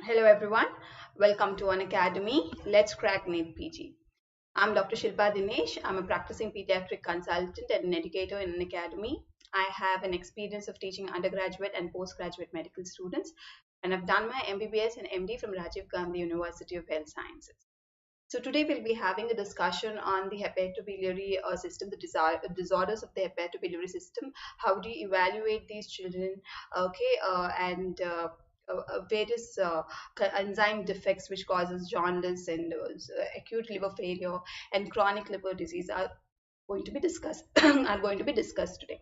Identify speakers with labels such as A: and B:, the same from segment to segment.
A: Hello everyone, welcome to An Academy. Let's crack NEET PG. I'm Dr. Shilpa Dinesh. I'm a practicing pediatric consultant and an educator in An Academy. I have an experience of teaching undergraduate and postgraduate medical students, and I've done my MBBS and MD from Rajiv Gandhi University of Health Sciences. So today we'll be having a discussion on the hepatobiliary system, the disorders of the hepatobiliary system. How do you evaluate these children? Okay, and various enzyme defects which causes jaundice and acute liver failure and chronic liver disease going to be discussed are going to be discussed today.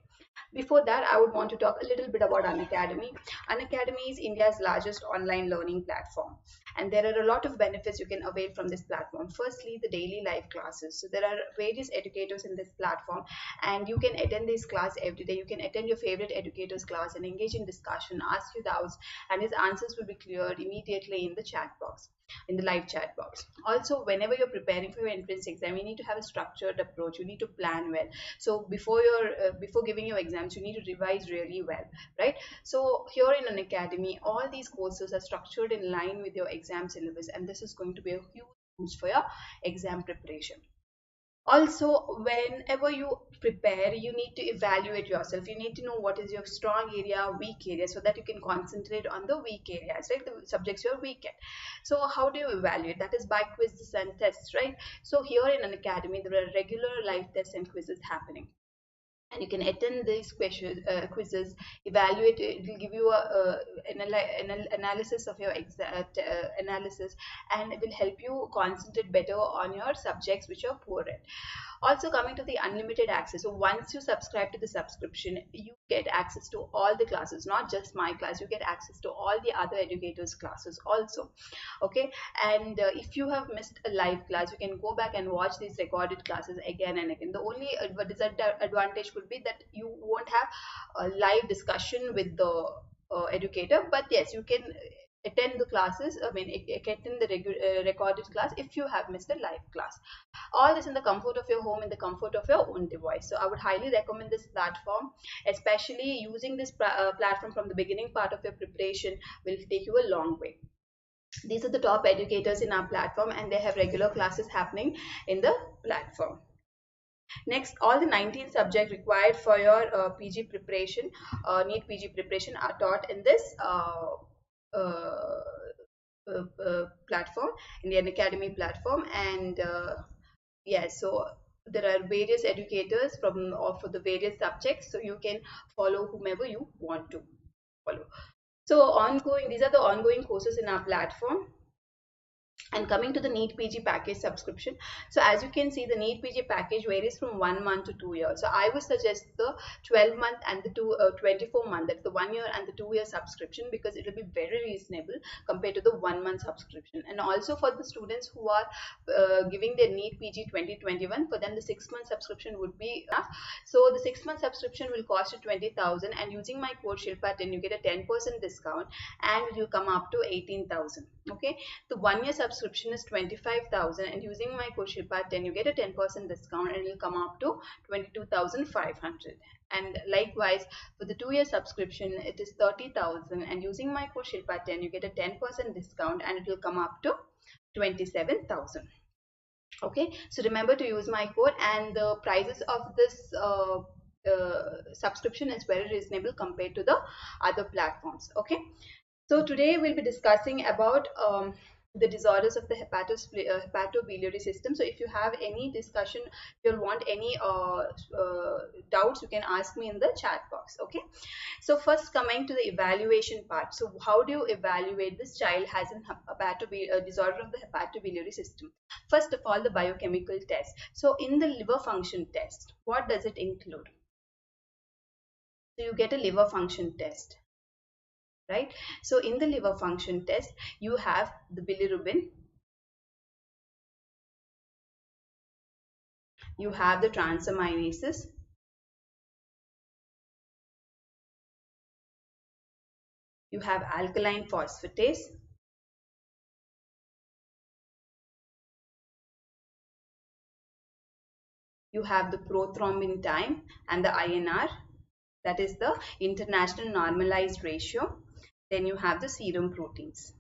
A: Before that, I would want to talk a little bit about Unacademy. Unacademy is India's largest online learning platform, and there are a lot of benefits you can avail from this platform. Firstly, the daily live classes. So there are various educators in this platform, and you can attend this class every day. You can attend your favorite educator's class and engage in discussion, ask your doubts, and his answers will be cleared immediately in the chat box, in the live chat box. Also, whenever you're preparing for your entrance exam, you need to have a structured approach. You need to plan well. So before giving your exams, you need to revise really well, right? So here in An Academy, all these courses are structured in line with your exam syllabus, and this is going to be a huge boost for your exam preparation. Also, whenever you prepare, you need to evaluate yourself. You need to know what is your strong area, weak area, so that you can concentrate on the weak areas, right? The subjects you're weak at. So how do you evaluate? That is by quizzes and tests, right? So here in An Academy, there are regular live tests and quizzes happening, and you can attend these quizzes, evaluate it. It will give you an analysis of your analysis, and it will help you concentrate better on your subjects which are poor at. Also, coming to the unlimited access, so once you subscribe to the subscription, you get access to all the classes, not just my class. You get access to all the other educators classes also. Okay, and if you have missed a live class, you can go back and watch these recorded classes again and again. The only disadvantage could be that you won't have a live discussion with the educator, but yes, you can attend the classes. I mean, attend the recorded class if you have missed a live class. All this in the comfort of your home, in the comfort of your own device. So I would highly recommend this platform. Especially using this platform from the beginning part of your preparation will take you a long way. These are the top educators in our platform, and they have regular classes happening in the platform. Next, all the 19 subjects required for your PG preparation, NEET PG preparation, are taught in this uh, platform, in the Academy platform. And yes, so there are various educators from for the various subjects, so you can follow whomever you want to follow. So ongoing, these are the ongoing courses in our platform. And coming to the NEET PG package subscription, so as you can see, the NEET PG package varies from 1 month to 2 years. So I would suggest the 12-month and the 24-month, that's the 1 year and the 2 year subscription, because it will be very reasonable compared to the 1 month subscription. And also for the students who are giving their NEET PG 2021, for them the 6 month subscription would be enough. So the 6 month subscription will cost you 20,000, and using my code Shilpa10, you get a 10% discount, and it will come up to 18,000. Okay, the 1 year subscription is 25,000, and using my code Shilpa10, you get a 10% discount, and it will come up to 22,500. And likewise, for the 2 year subscription, it is 30,000, and using my code Shilpa10, you get a 10% discount, and it will come up to 27,000. Okay, so remember to use my code, and the prices of this subscription is very reasonable compared to the other platforms. Okay, so today we'll be discussing about the disorders of the hepatobiliary system. So if you have any discussion, if you want any doubts, you can ask me in the chat box. Okay. So first, coming to the evaluation part. So how do you evaluate this child has a disorder of the hepatobiliary system? First of all, the biochemical test. So in the liver function test, what does it include? So you get a liver function test, right? So in the liver function test, you have the bilirubin, you have the transaminases, you have alkaline phosphatase, you have the prothrombin time and the INR, that is the international normalized ratio. Then you have the serum proteins.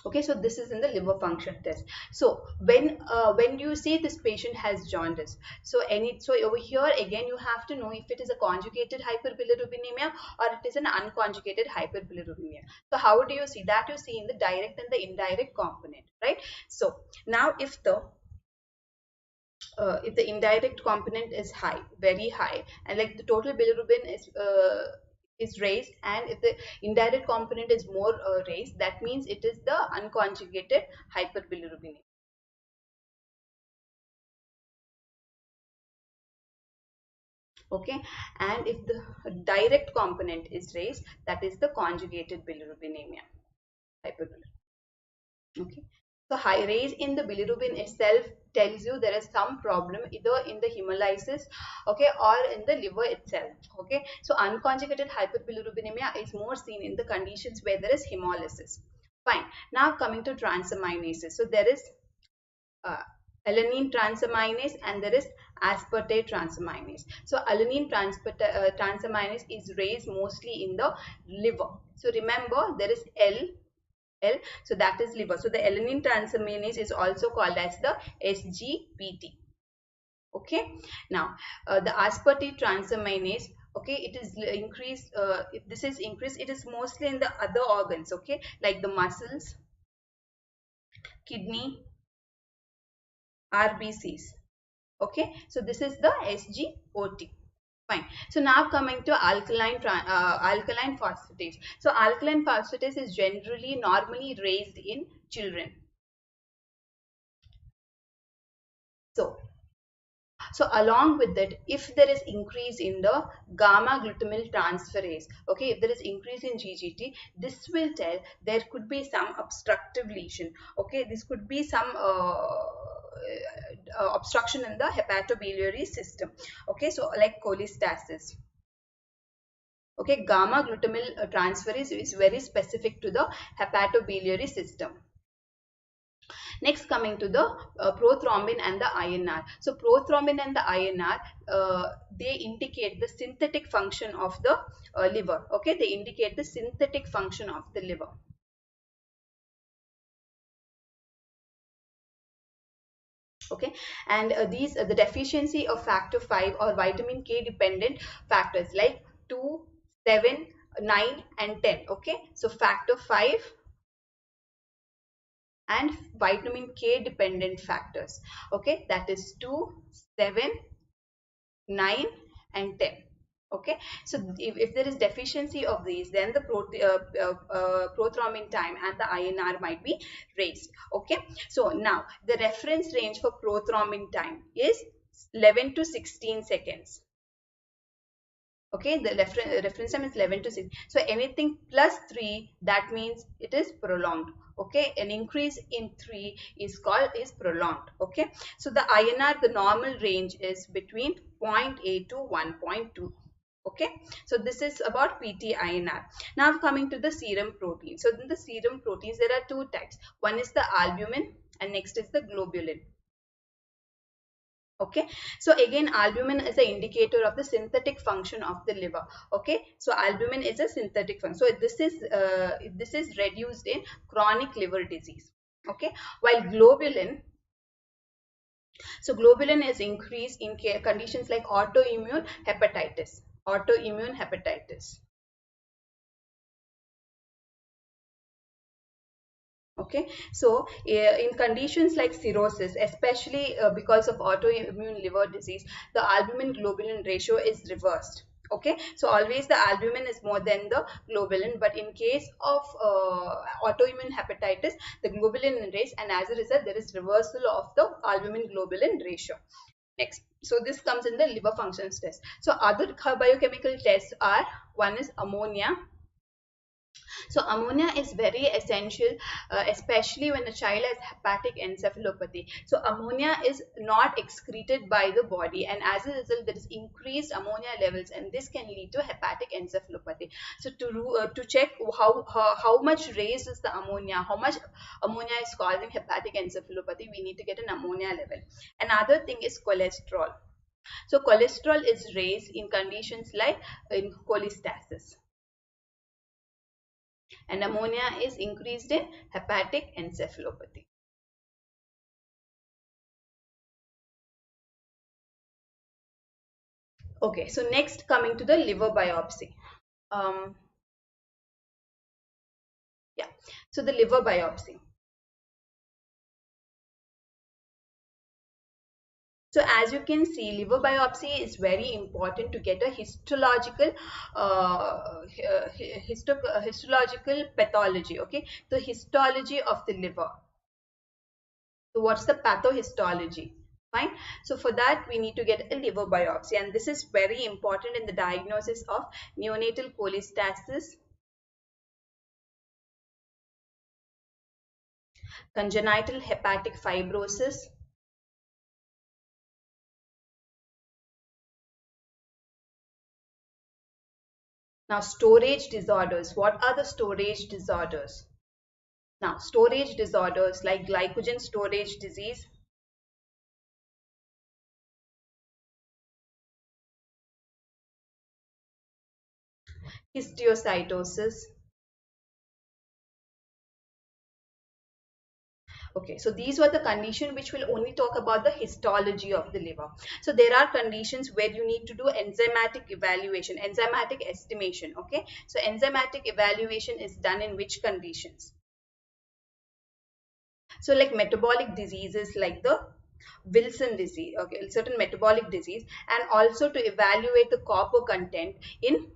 A: Okay, so this is in the liver function test. So when you say this patient has jaundice, so over here again you have to know if it is a conjugated hyperbilirubinemia or it is an unconjugated hyperbilirubinemia. So how do you see that? You see in the direct and the indirect component, right? So now if the indirect component is high, very high, and like the total bilirubin is raised, and if the indirect component is more raised, that means it is the unconjugated hyperbilirubinemia. Okay, and if the direct component is raised, that is the conjugated bilirubinemia, hyperbilirubinemia. Okay, so high raise in the bilirubin itself tells you there is some problem either in the hemolysis, okay, or in the liver itself. Okay, so unconjugated hyperbilirubinemia is more seen in the conditions where there is hemolysis. Fine. Now coming to transaminases. So there is uh, alanine transaminase and there is aspartate transaminase. So alanine transaminase is raised mostly in the liver. So remember there is L, so that is liver. So the alanine transaminase is also called as the SGPT. Okay, now the aspartate transaminase, okay, it is increased. If this is increased, it is mostly in the other organs, okay, like the muscles, kidney, RBCs. Okay, so this is the SGOT. Fine. So now coming to alkaline phosphatase. So alkaline phosphatase is generally normally raised in children. So so along with that, if there is increase in the gamma glutamyl transferase, okay, if there is increase in GGT, this will tell there could be some obstructive lesion. Okay, this could be some obstruction in the hepatobiliary system. Okay, so like cholestasis. Okay, gamma glutamyl transferase is very specific to the hepatobiliary system. Next, coming to the prothrombin and the INR. So prothrombin and the INR, they indicate the synthetic function of the liver. Okay, they indicate the synthetic function of the liver. Okay, and these the deficiency of factor 5 or vitamin K dependent factors like 2, 7, 9 and 10. Okay, so factor 5 and vitamin K dependent factors. Okay, that is 2, 7, 9 and 10. Okay, so if there is deficiency of these, then the prothrombin time and the INR might be raised. Okay, so now the reference range for prothrombin time is 11 to 16 seconds. Okay, the reference time is 11 to 6. So anything plus 3, that means it is prolonged. Okay, an increase in 3 is prolonged. Okay, so the INR, the normal range is between 0.8 to 1.2. Okay, so this is about PT-INR. Now coming to the serum protein. So in the serum proteins, there are two types. One is the albumin and next is the globulin. Okay, so again albumin is an indicator of the synthetic function of the liver. Okay, so albumin is a synthetic function. So this is reduced in chronic liver disease. Okay, while globulin, so globulin is increased in conditions like autoimmune hepatitis. Autoimmune hepatitis. Okay, so in conditions like cirrhosis, especially because of autoimmune liver disease, the albumin globulin ratio is reversed. Okay, so always the albumin is more than the globulin, but in case of autoimmune hepatitis, the globulin is raised, and as a result there is reversal of the albumin globulin ratio. Next, so this comes in the liver functions test. So other biochemical tests are, one is ammonia. So ammonia is very essential, especially when a child has hepatic encephalopathy. So ammonia is not excreted by the body, and as a result, there is increased ammonia levels, and this can lead to hepatic encephalopathy. So to check how much raised is the ammonia, how much ammonia is causing hepatic encephalopathy, we need to get an ammonia level. Another thing is cholesterol. So cholesterol is raised in conditions like in cholestasis. and pneumonia is increased in hepatic encephalopathy. Okay, so next coming to the liver biopsy. Um, yeah, so the liver biopsy. So as you can see, liver biopsy is very important to get a histological histological pathology. Okay, the histology of the liver. So what's the pathohistology? Fine. So for that we need to get a liver biopsy, and this is very important in the diagnosis of neonatal cholestasis, congenital hepatic fibrosis, now storage disorders. What are the storage disorders? Now storage disorders like glycogen storage disease, histiocytosis. Okay, so these were the conditions which will only talk about the histology of the liver. So there are conditions where you need to do enzymatic evaluation, enzymatic estimation. Okay, so enzymatic evaluation is done in which conditions? So like metabolic diseases like the Wilson disease, okay, certain metabolic disease, and also to evaluate the copper content in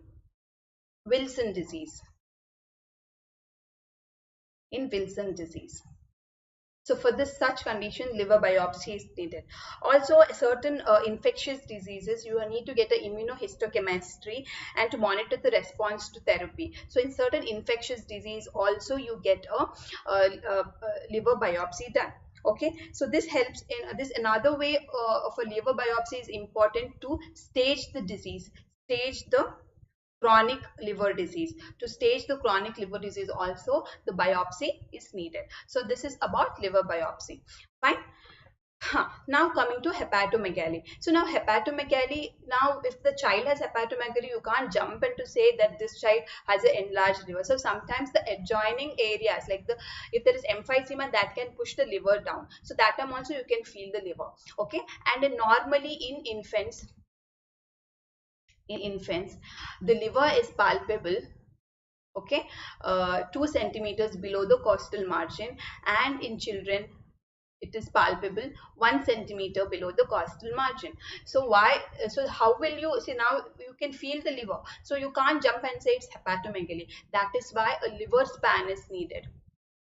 A: Wilson disease, in Wilson disease. So for this such condition, liver biopsy is needed. Also, certain infectious diseases, you need to get an immunohistochemistry and to monitor the response to therapy. So in certain infectious disease, also you get a liver biopsy done. Okay, so this helps in this. Another way of a liver biopsy is important to stage the disease, stage the chronic liver disease. To stage the chronic liver disease also the biopsy is needed. So this is about liver biopsy. Fine. Now coming to hepatomegaly. So now hepatomegaly, now if the child has hepatomegaly, you can't jump in to say that this child has an enlarged liver. So sometimes the adjoining areas like the, if there is emphysema, that can push the liver down. So that time also you can feel the liver. Okay, and normally in infants, the liver is palpable, okay, 2 centimeters below the costal margin, and in children it is palpable 1 centimeter below the costal margin. So why, so how will you see? Now you can feel the liver, so you can't jump and say it's hepatomegaly. That is why a liver span is needed.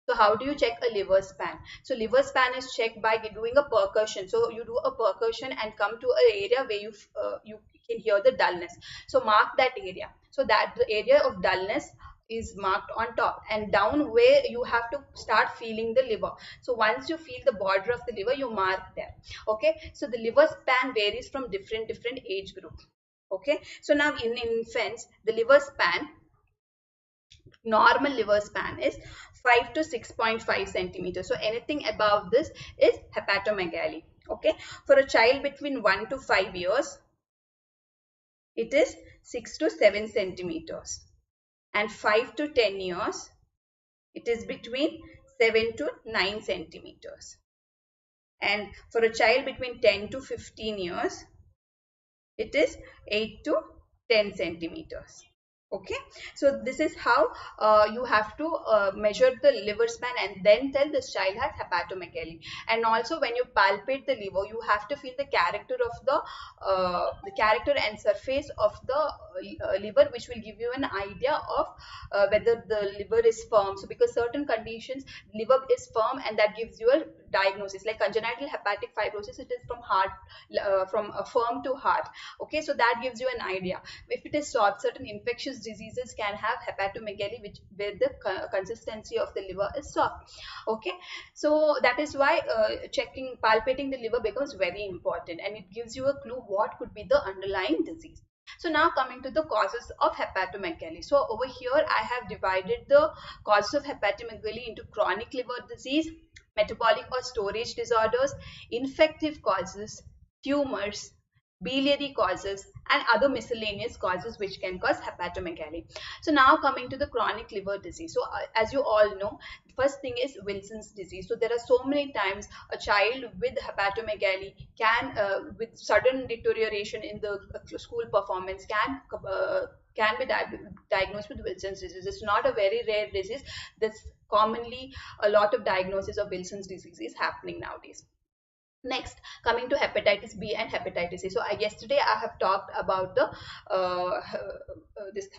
A: So how do you check a liver span? So liver span is checked by doing a percussion. So you do a percussion and come to an area where you can hear the dullness. So mark that area. So that the area of dullness is marked on top, and down where you have to start feeling the liver. So once you feel the border of the liver, you mark there. Okay. So the liver span varies from different age group. Okay. So now in infants, the liver span, normal liver span is 5 to 6.5 centimeters. So anything above this is hepatomegaly. Okay. For a child between 1 to 5 years, it is 6 to 7 centimeters. And 5 to 10 years, it is between 7 to 9 centimeters. And for a child between 10 to 15 years, it is 8 to 10 centimeters. Okay, so this is how you have to measure the liver span and then tell this child has hepatomegaly. And also when you palpate the liver, you have to feel the character of the character and surface of the liver, which will give you an idea of whether the liver is firm. So because certain conditions liver is firm, and that gives you a diagnosis. Like congenital hepatic fibrosis, it is from heart, from firm to heart. Okay, so that gives you an idea. If it is soft, certain infectious diseases can have hepatomegaly, which where the consistency of the liver is soft. Okay, so that is why checking, palpating the liver becomes very important, and it gives you a clue what could be the underlying disease. So now coming to the causes of hepatomegaly. So over here I have divided the causes of hepatomegaly into chronic liver disease, metabolic or storage disorders, infective causes, tumors, biliary causes, and other miscellaneous causes which can cause hepatomegaly. So now coming to the chronic liver disease. So as you all know, first thing is Wilson's disease. So there are so many times a child with hepatomegaly can, with sudden deterioration in the school performance, can be diagnosed with Wilson's disease. It's not a very rare disease. This commonly a lot of diagnosis of Wilson's disease is happening nowadays. Next, coming to hepatitis B and hepatitis C. So yesterday I have talked about the this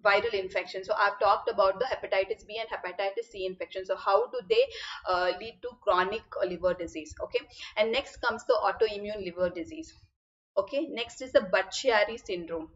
A: viral infection. So I've talked about the hepatitis B and hepatitis C infection. So how do they lead to chronic liver disease? Okay, and next comes the autoimmune liver disease. Okay, next is the Budd-Chiari syndrome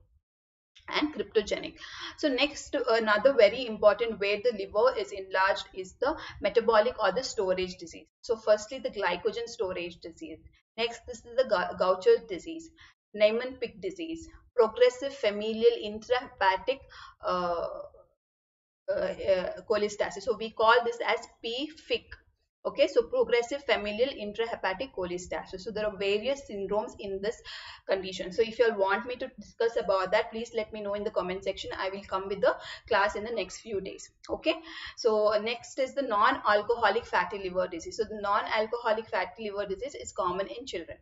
A: and cryptogenic. So next, another very important where the liver is enlarged is the metabolic or the storage disease. So firstly, the glycogen storage disease. Next, this is the Gaucher disease, Niemann-Pick disease, progressive familial intrahepatic uh, cholestasis. So we call this as PFIC. Okay, so progressive familial intrahepatic cholestasis. So there are various syndromes in this condition. So if you all want me to discuss about that, please let me know in the comment section. I will come with the class in the next few days. Okay, so next is the non-alcoholic fatty liver disease. So the non-alcoholic fatty liver disease is common in children.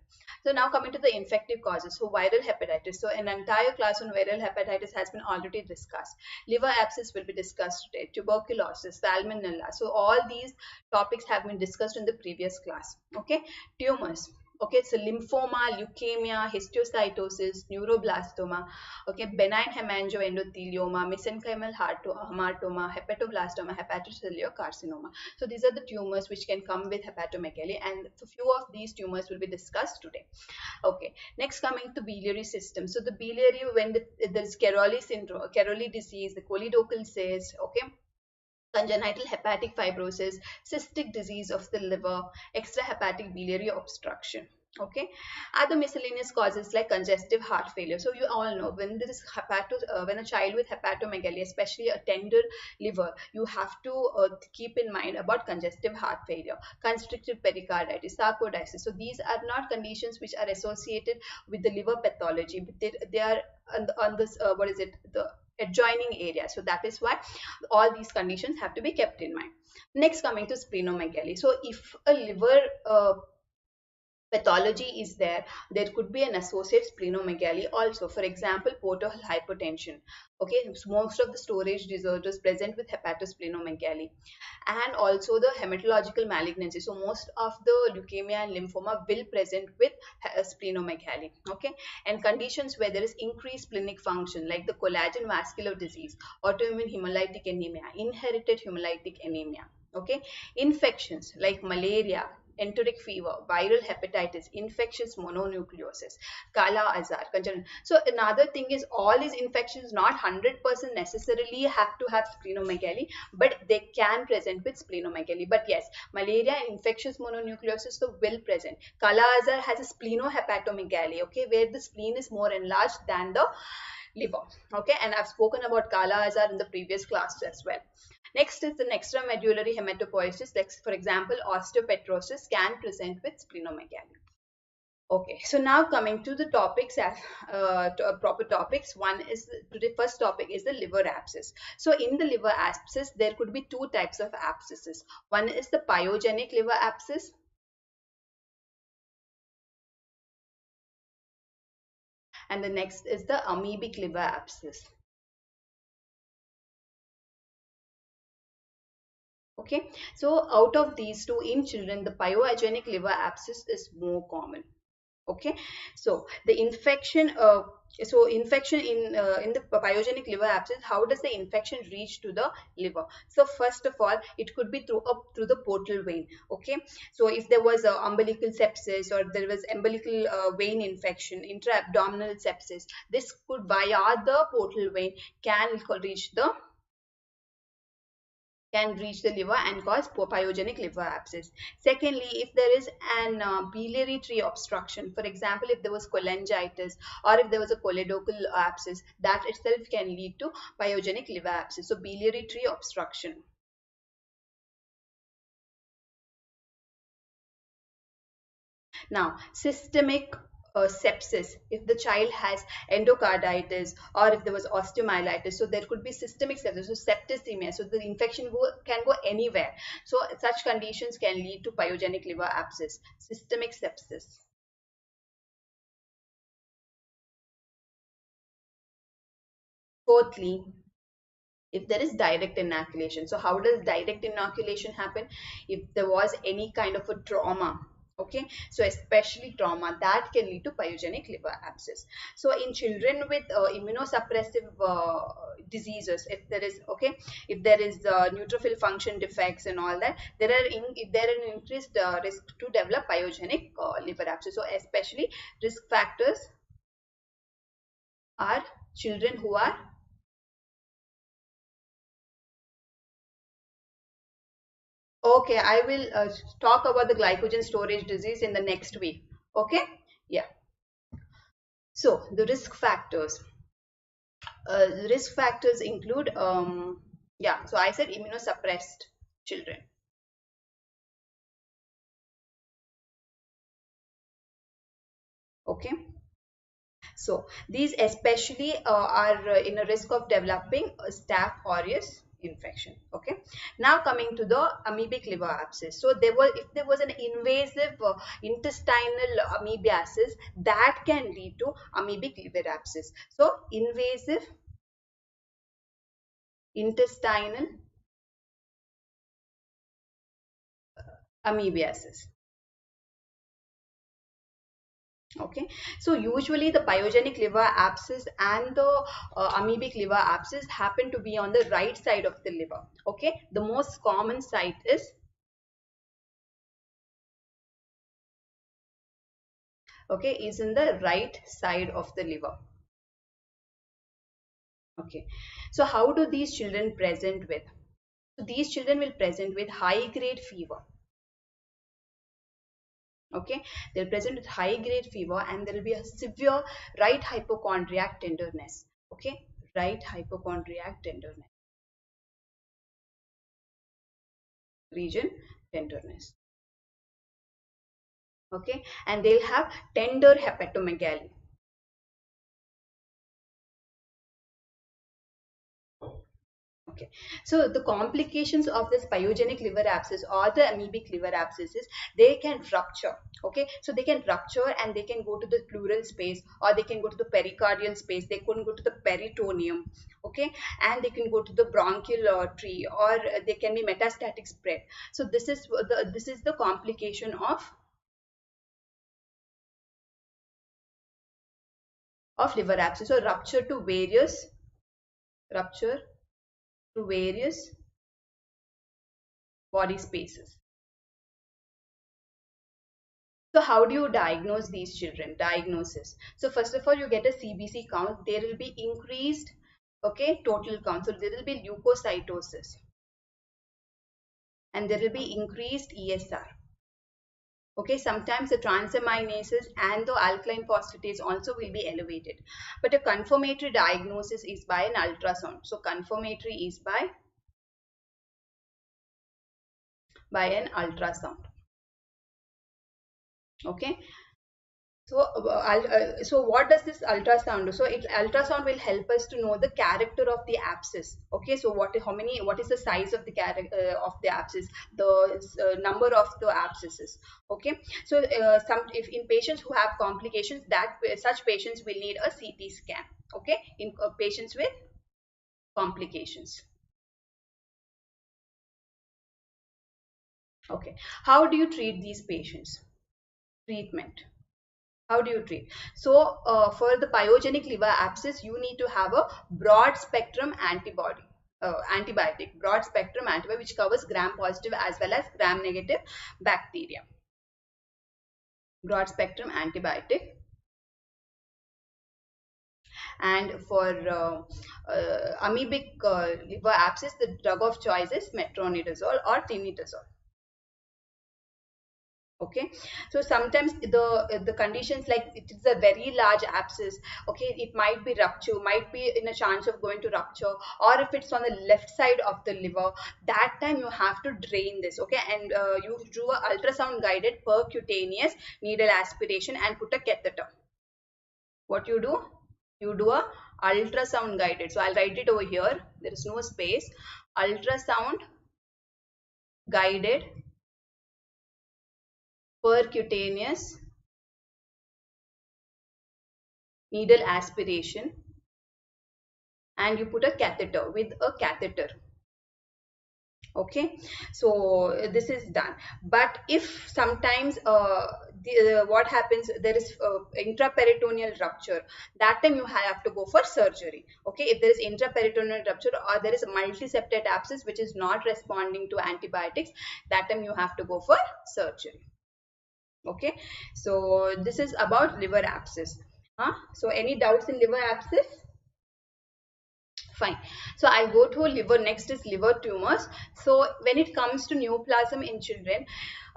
A: So now coming to the infective causes. So viral hepatitis. So an entire class on viral hepatitis has been already discussed. Liver abscess will be discussed today. Tuberculosis, salmonella. So all these topics have been discussed in the previous class. Okay, tumors. Okay, so lymphoma, leukemia, histiocytosis, neuroblastoma, okay, benign hemangioendothelioma, mesenchymal hematoma, hepatoblastoma, hepatocellular carcinoma. So these are the tumors which can come with hepatomegaly, and a few of these tumors will be discussed today. Okay, next coming to biliary system. So the biliary, when there is Caroli syndrome, Caroli disease, the choledochal cyst, okay, congenital hepatic fibrosis, cystic disease of the liver, extrahepatic biliary obstruction. Okay, other miscellaneous causes like congestive heart failure. So you all know when there is when a child with hepatomegaly, especially a tender liver, you have to keep in mind about congestive heart failure, constricted pericarditis, sarcoidosis. So these are not conditions which are associated with the liver pathology, but they are on this what is it, the adjoining area. So that is why all these conditions have to be kept in mind. Next, coming to splenomegaly. So if a liver pathology is there, there could be an associated splenomegaly also. For example, portal hypertension. Okay, so most of the storage disorders present with hepatosplenomegaly, and also the hematological malignancy. So most of the leukemia and lymphoma will present with splenomegaly. Okay, and conditions where there is increased splenic function like the collagen vascular disease, autoimmune hemolytic anemia, inherited hemolytic anemia. Okay, infections like malaria, enteric fever, viral hepatitis, infectious mononucleosis, Kala Azar, congenital. So another thing is all these infections not 100% necessarily have to have splenomegaly, but they can present with splenomegaly. But yes, malaria and infectious mononucleosis so will present. Kala Azar has a splenohepatomegaly, okay, where the spleen is more enlarged than the liver. Okay, and I've spoken about Kala Azar in the previous class as well. Next is an extramedullary hematopoiesis, like for example, osteopetrosis can present with splenomegaly. Okay, so now coming to the topics as proper topics. One is the first topic is the liver abscess. So in the liver abscess, there could be two types of abscesses. One is the pyogenic liver abscess, and the next is the amoebic liver abscess. Okay, so out of these two in children, the pyogenic liver abscess is more common. Okay, so the infection infection in the pyogenic liver abscess, how does the infection reach to the liver? So first of all, it could be through the portal vein. Okay, so if there was a umbilical sepsis or there was umbilical vein infection, intra-abdominal sepsis, this could via the portal vein can reach the liver and cause pyogenic liver abscess. Secondly, if there is an biliary tree obstruction, for example, if there was cholangitis or if there was a choledochal abscess, that itself can lead to pyogenic liver abscess. So biliary tree obstruction. Now, systemic sepsis, if the child has endocarditis, or if there was osteomyelitis, so there could be systemic sepsis, so septicemia, so the infection can go anywhere. So such conditions can lead to pyogenic liver abscess, systemic sepsis. Fourthly, if there is direct inoculation. So how does direct inoculation happen? If there was any kind of a trauma, okay, so especially trauma, that can lead to pyogenic liver abscess. So in children with immunosuppressive diseases, if there is, okay, if there is neutrophil function defects and all that, if there are an increased risk to develop pyogenic liver abscess. So especially risk factors are children who are, okay, I will talk about the glycogen storage disease in the next week. Okay, yeah. So the risk factors. The risk factors include, yeah. So I said immunosuppressed children. Okay. So these especially are in a risk of developing a staph aureus infection. Okay. Now coming to the amoebic liver abscess. So if there was an invasive intestinal amoebiasis, that can lead to amoebic liver abscess. So invasive intestinal amoebiasis. Okay, so usually the pyogenic liver abscess and the amoebic liver abscess happen to be on the right side of the liver. Okay, the most common site is, okay, is in the right side of the liver. Okay, so how do these children present with? So these children will present with high grade fever. Okay, they'll present with high grade fever, and there will be a severe right hypochondriac tenderness. Okay, right hypochondriac tenderness, region tenderness. Okay, and they'll have tender hepatomegaly. Okay, so the complications of this pyogenic liver abscess or the amoebic liver abscesses, they can rupture. Okay, so they can rupture and they can go to the pleural space, or they can go to the pericardial space. They couldn't go to the peritoneum. Okay, and they can go to the bronchial tree, or they can be metastatic spread. So this is the complication of liver abscess. So rupture to various body spaces. So how do you diagnose these children? Diagnosis. So first of all, you get a CBC count. There will be increased, okay, total count. So there will be leukocytosis, and there will be increased ESR. Okay, sometimes the transaminases and the alkaline phosphatase also will be elevated. But a confirmatory diagnosis is by an ultrasound. So confirmatory is by an ultrasound. Okay. So, so what does this ultrasound do? So, ultrasound will help us to know the character of the abscess. Okay, so what is the size of the abscess, the number of the abscesses. Okay, so if in patients who have complications, that such patients will need a CT scan. Okay, in patients with complications. Okay, how do you treat these patients? Treatment. How do you treat? So for the pyogenic liver abscess, you need to have a broad spectrum antibiotic, broad spectrum antibiotic, which covers gram positive as well as gram negative bacteria. Broad spectrum antibiotic. And for amoebic liver abscess, the drug of choice is metronidazole or tinidazole. Okay, so sometimes the conditions, like it is a very large abscess, okay, it might be rupture, might be in a chance of going to rupture, or if it's on the left side of the liver, that time you have to drain this. Okay, and you do a ultrasound guided percutaneous needle aspiration and put a catheter. what you do a ultrasound guided. So I'll write it over here, there is no space. Ultrasound guided percutaneous needle aspiration, and you put a catheter with a catheter. Okay, so this is done. But if sometimes what happens, there is intraperitoneal rupture, that time you have to go for surgery. Okay, if there is intraperitoneal rupture or there is multiseptate abscess which is not responding to antibiotics, that time you have to go for surgery. Okay, so this is about liver abscess. So any doubts in liver abscess? Fine. So I'll go to liver. Next is liver tumors. So when it comes to neoplasm in children,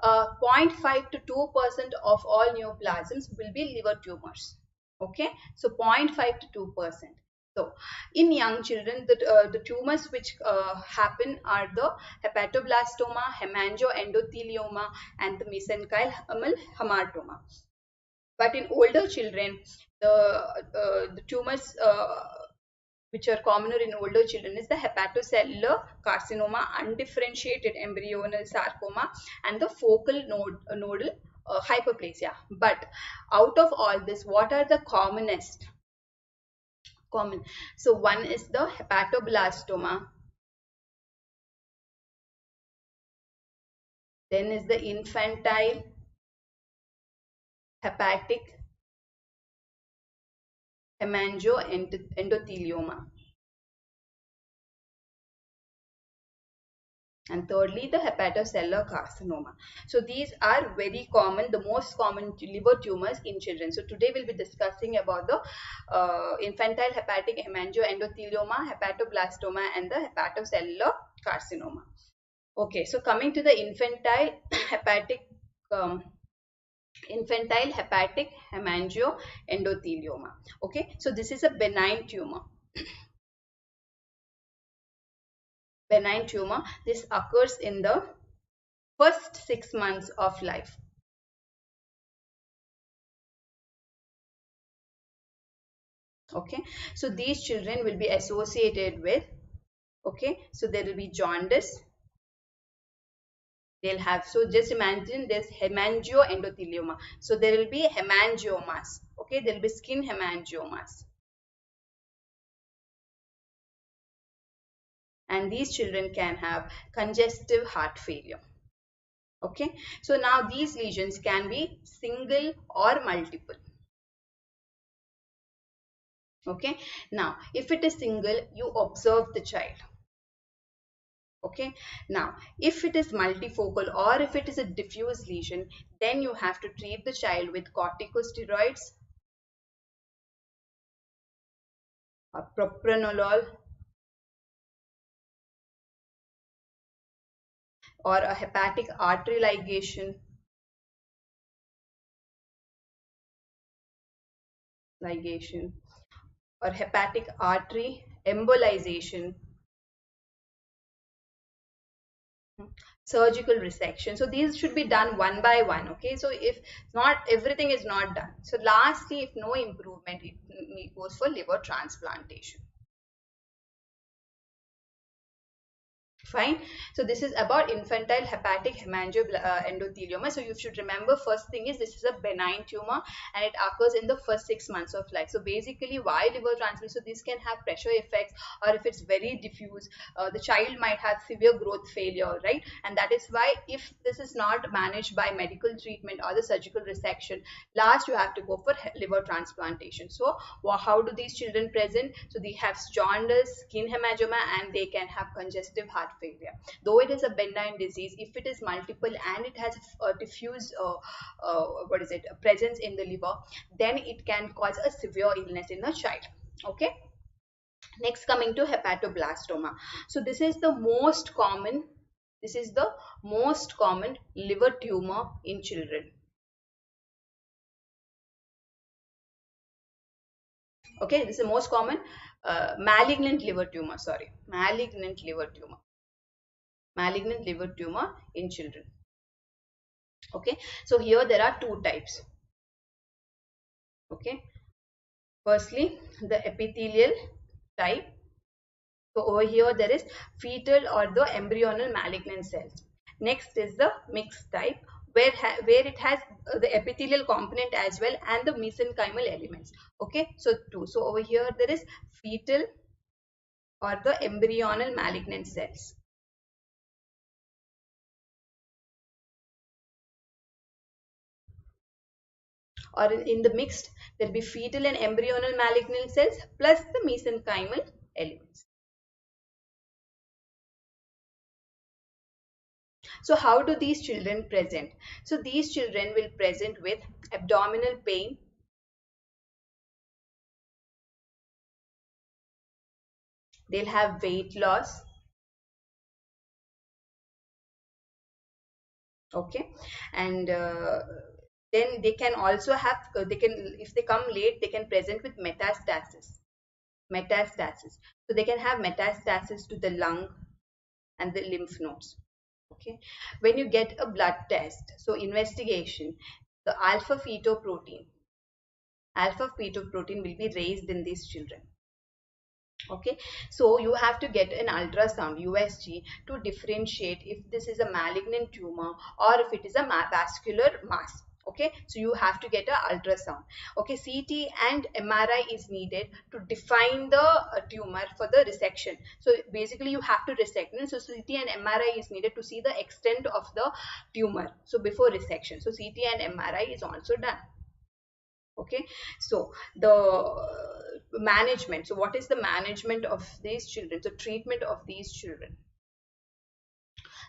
A: 0.5 to 2% of all neoplasms will be liver tumors. Okay, so 0.5 to 2%. So in young children, the tumors which happen are the hepatoblastoma, hemangioendothelioma, and the mesenchymal hamartoma. But in older children, the tumors which are commoner in older children is the hepatocellular carcinoma, undifferentiated embryonal sarcoma, and the focal nodal hyperplasia. But out of all this, what are the commonest? Common. So one is the hepatoblastoma, then is the infantile hepatic hemangioendothelioma. And thirdly, the hepatocellular carcinoma. So these are very common, the most common liver tumors in children. So today we'll be discussing about the infantile hepatic hemangioendothelioma, hepatoblastoma, and the hepatocellular carcinoma. Okay, so coming to the infantile hepatic hemangioendothelioma. Okay, so this is a benign tumor. Benign tumor. This occurs in the first 6 months of life. Okay, so these children will be associated with, okay, so there will be jaundice. They'll have, so just imagine this hemangioendothelioma. So there will be hemangiomas. Okay, there will be skin hemangiomas. And these children can have congestive heart failure. Okay, so now these lesions can be single or multiple. Okay, now if it is single, you observe the child. Okay, now if it is multifocal or if it is a diffuse lesion, then you have to treat the child with corticosteroids or propranolol or a hepatic artery ligation or hepatic artery embolization, surgical resection. So these should be done one by one. Okay, so if not, everything is not done, so lastly, if no improvement, it goes for liver transplantation. Fine. So this is about infantile hepatic hemangioendothelioma. So you should remember, first thing is this is a benign tumor and it occurs in the first 6 months of life. So basically, why liver transplant? So this can have pressure effects, or if it's very diffuse, the child might have severe growth failure, right? And that is why if this is not managed by medical treatment or the surgical resection, last you have to go for liver transplantation. So how do these children present? So they have jaundice, skin hemangioma, and they can have congestive heart failure. Though it is a benign disease, if it is multiple and it has a diffuse presence in the liver, then it can cause a severe illness in a child. Okay, next, coming to hepatoblastoma. So this is the most common liver tumor in children. Okay, this is the most common malignant liver tumor, malignant liver tumor in children. Okay, so here there are two types. Okay, Firstly, the epithelial type. So over here there is fetal or the embryonal malignant cells. Next is the mixed type, where it has the epithelial component as well and the mesenchymal elements. Okay, so two. So over here there is fetal or the embryonal malignant cells. Or in the mixed, there will be fetal and embryonal malignant cells plus the mesenchymal elements. So how do these children present? So these children will present with abdominal pain, they'll have weight loss, okay, and then they can also have, they can, if they come late, they can present with metastasis. So they can have metastasis to the lung and the lymph nodes. Okay, when you get a blood test, so investigation, the alpha fetoprotein will be raised in these children. Okay, so you have to get an ultrasound USG to differentiate if this is a malignant tumor or if it is a vascular mass. Okay, so you have to get a ultrasound. Okay, CT and MRI is needed to define the tumor for the resection. So basically you have to resect, so CT and MRI is needed to see the extent of the tumor, so before resection. So CT and MRI is also done. Okay, so the management, so what is the management of these children, so treatment of these children?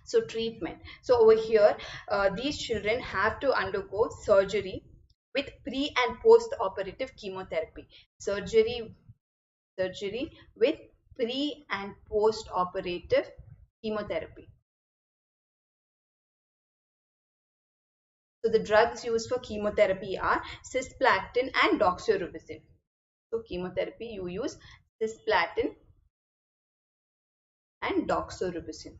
A: So treatment, so over here these children have to undergo surgery with pre and post operative chemotherapy. Surgery with pre and post operative chemotherapy. So the drugs used for chemotherapy are cisplatin and doxorubicin. So chemotherapy you use cisplatin and doxorubicin.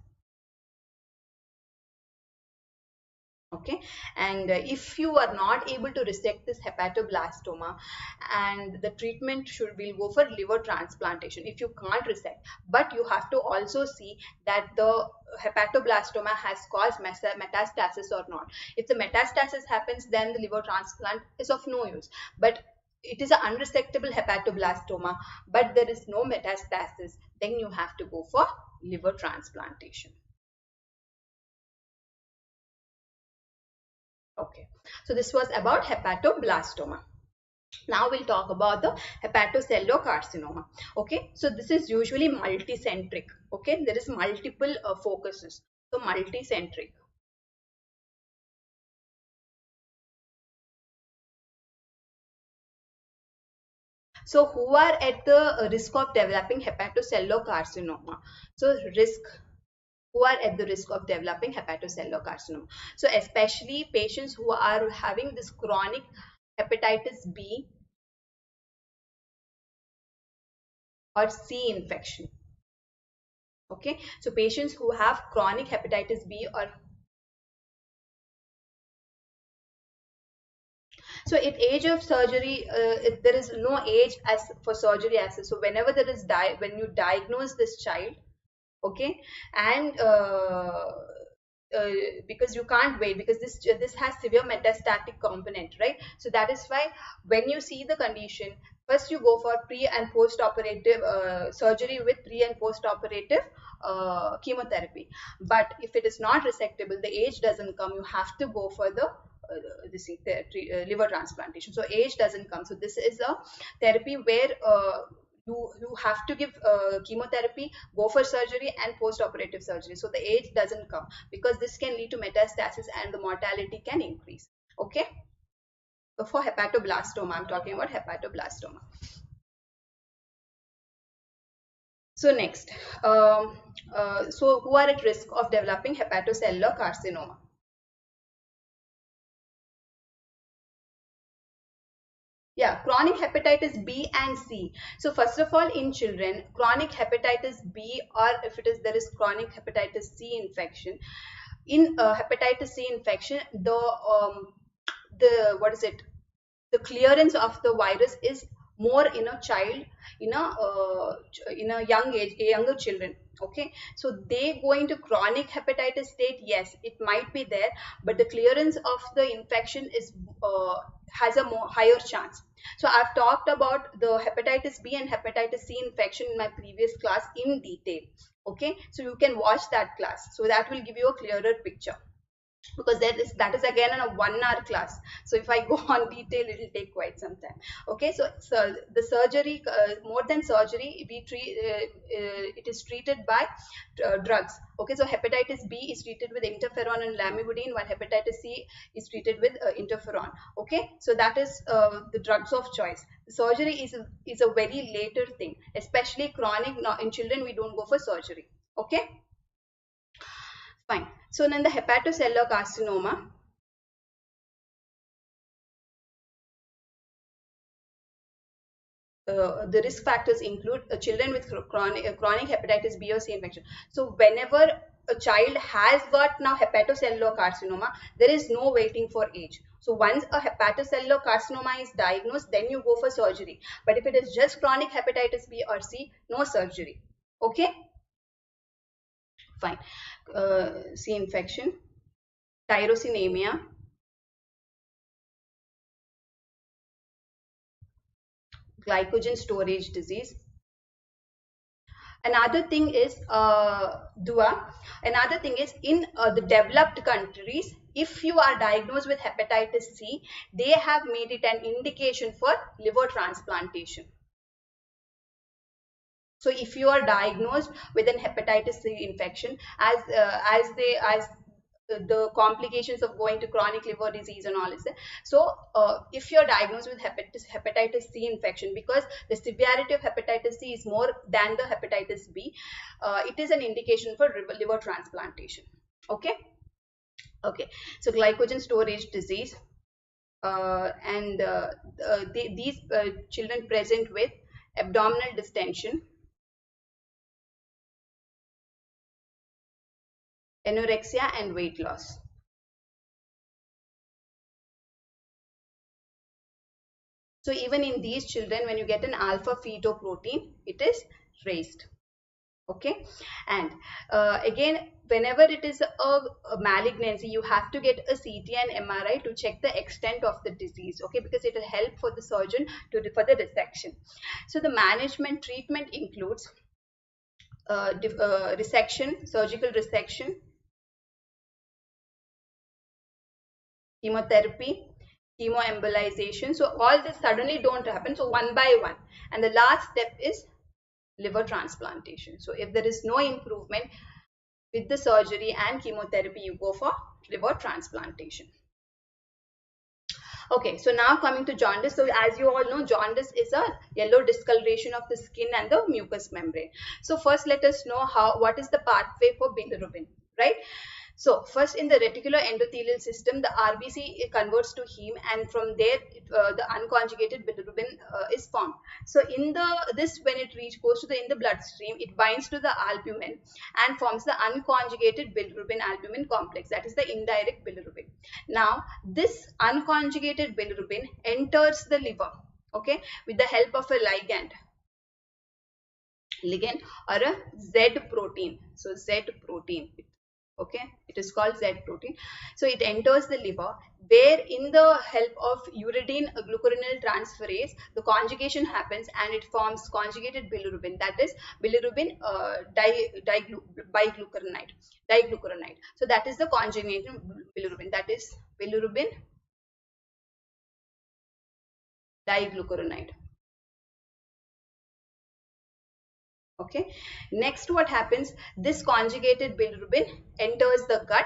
A: Okay, and if you are not able to resect this hepatoblastoma, and the treatment will go for liver transplantation if you can't resect, but you have to also see that the hepatoblastoma has caused metastasis or not. If the metastasis happens, then the liver transplant is of no use. But it is an unresectable hepatoblastoma, but there is no metastasis, then you have to go for liver transplantation. Okay, so this was about hepatoblastoma. Now we'll talk about the hepatocellular carcinoma. Okay, so this is usually multicentric. Okay, there is multiple focuses. So multicentric. So who are at the risk of developing hepatocellular carcinoma? So who are at the risk of developing hepatocellular carcinoma? So especially patients who are having this chronic hepatitis B or C infection. Okay, so patients who have chronic hepatitis B or, so at age of surgery, there is no age as for surgery as such. So whenever there is when you diagnose this child, okay, and because you can't wait, because this has severe metastatic component, right? So that is why when you see the condition, first you go for pre and post operative surgery with pre and post operative chemotherapy. But if it is not resectable, the age doesn't come, you have to go for the liver transplantation. So age doesn't come. So this is a therapy where you have to give chemotherapy, go for surgery and post-operative surgery. So the age doesn't come, because this can lead to metastasis and the mortality can increase. Okay, so for hepatoblastoma, I'm talking about hepatoblastoma. So next, so who are at risk of developing hepatocellular carcinoma? Yeah, chronic hepatitis B and C. So first of all, in children, chronic hepatitis B, or if it is, there is chronic hepatitis C infection. In hepatitis C infection, the what is it? The clearance of the virus is more in a child, in a young age, younger children. Okay, so they going to chronic hepatitis state, yes, it might be there, but the clearance of the infection is has a more higher chance. So I've talked about the hepatitis B and hepatitis C infection in my previous class in detail. Okay, so you can watch that class, so that will give you a clearer picture, because that is again in a 1 hour class. So if I go on detail, it will take quite some time. Okay, so the surgery, more than surgery, we treat it is treated by drugs. Okay, so hepatitis B is treated with interferon and lamivudine, while hepatitis C is treated with interferon. Okay, so that is the drugs of choice. The surgery is a very later thing, especially chronic. In children we don't go for surgery. Okay, fine. So then the hepatocellular carcinoma, the risk factors include children with chronic hepatitis B or C infection. So whenever a child has got now hepatocellular carcinoma, there is no waiting for age. So once a hepatocellular carcinoma is diagnosed, then you go for surgery. But if it is just chronic hepatitis B or C, no surgery. Okay, fine. C infection, tyrosinemia, glycogen storage disease. Another thing is Dua. Another thing is in the developed countries, if you are diagnosed with hepatitis C, they have made it an indication for liver transplantation. So if you are diagnosed with an hepatitis C infection, as the complications of going to chronic liver disease and all is there. So if you're diagnosed with hepatitis C infection, because the severity of hepatitis C is more than the hepatitis B, it is an indication for liver transplantation. Okay, okay. So glycogen storage disease, and these children present with abdominal distension, anorexia, and weight loss. So even in these children, when you get an alpha fetoprotein, it is raised. Okay, and again, whenever it is a malignancy, you have to get a CT and MRI to check the extent of the disease. Okay, because it will help for the surgeon for the resection. So the management treatment includes resection, surgical resection, chemotherapy, chemoembolization. So all this suddenly don't happen. So one by one, and the last step is liver transplantation. So if there is no improvement with the surgery and chemotherapy, you go for liver transplantation. Okay, so now coming to jaundice. So as you all know, jaundice is a yellow discoloration of the skin and the mucous membrane. So first let us know what is the pathway for bilirubin, right? So first, in the reticular endothelial system, the RBC converts to heme, and from there the unconjugated bilirubin is formed. So in this, when it goes to in the bloodstream, it binds to the albumin and forms the unconjugated bilirubin albumin complex, that is the indirect bilirubin. Now this unconjugated bilirubin enters the liver, okay, with the help of a ligand or a Z protein. So Z protein, okay, it is called Z protein. So it enters the liver, where in the help of uridine glucuronidase transferase, the conjugation happens and it forms conjugated bilirubin, that is bilirubin diglucuronide. So that is the conjugated bilirubin, that is bilirubin diglucuronide. Okay, next what happens, this conjugated bilirubin enters the gut,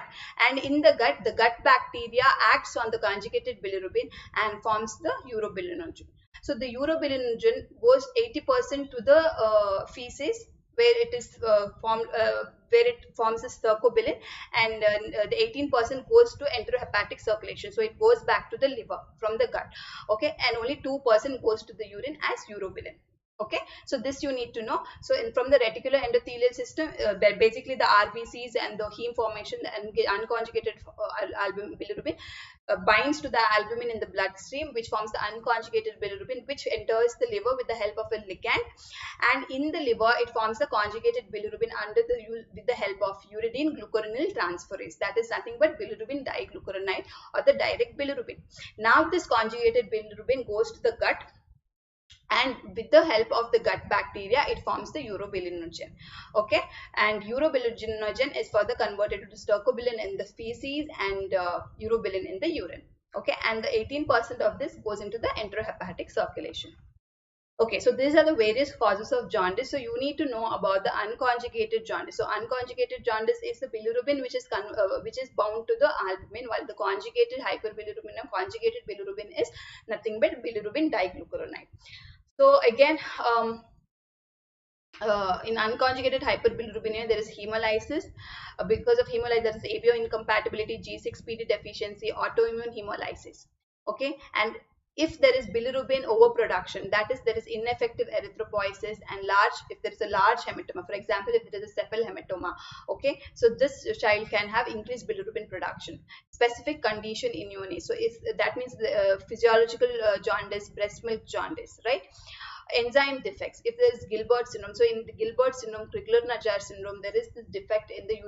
A: and in the gut bacteria acts on the conjugated bilirubin and forms the urobilinogen. So the urobilinogen goes 80% to the feces, where it is formed where it forms a cercobilin, and the 18% goes to enterohepatic circulation, so it goes back to the liver from the gut. Okay, and only 2% goes to the urine as urobilin. Okay, so this you need to know. So from the reticular endothelial system, basically the RBCs and the heme formation and unconjugated bilirubin binds to the albumin in the bloodstream, which forms the unconjugated bilirubin, which enters the liver with the help of a ligand, and in the liver it forms the conjugated bilirubin with the help of uridine glucuronyl transferase. That is nothing but bilirubin diglucuronide or the direct bilirubin. Now this conjugated bilirubin goes to the gut, and with the help of the gut bacteria it forms the urobilinogen. Okay, and urobilinogen is further converted to stercobilin in the feces and urobilin in the urine. Okay, and the 18% of this goes into the enterohepatic circulation. Okay, so these are the various causes of jaundice. So you need to know about the unconjugated jaundice. So unconjugated jaundice is the bilirubin which is bound to the albumin, while the conjugated hyperbilirubin and conjugated bilirubin is nothing but bilirubin diglucuronide. So again, in unconjugated hyperbilirubinemia, there is hemolysis. Because of hemolysis, there is ABO incompatibility, G6PD deficiency, autoimmune hemolysis. Okay, and if there is bilirubin overproduction, that is, there is ineffective erythropoiesis and if there is a large hematoma, for example, if there is a sepal hematoma, okay, so this child can have increased bilirubin production. Specific condition in neonates. So if that means the physiological jaundice, breast milk jaundice, right? Enzyme defects. If there is Gilbert syndrome, so in the Gilbert syndrome, Crigler-Najjar syndrome, there is this defect in the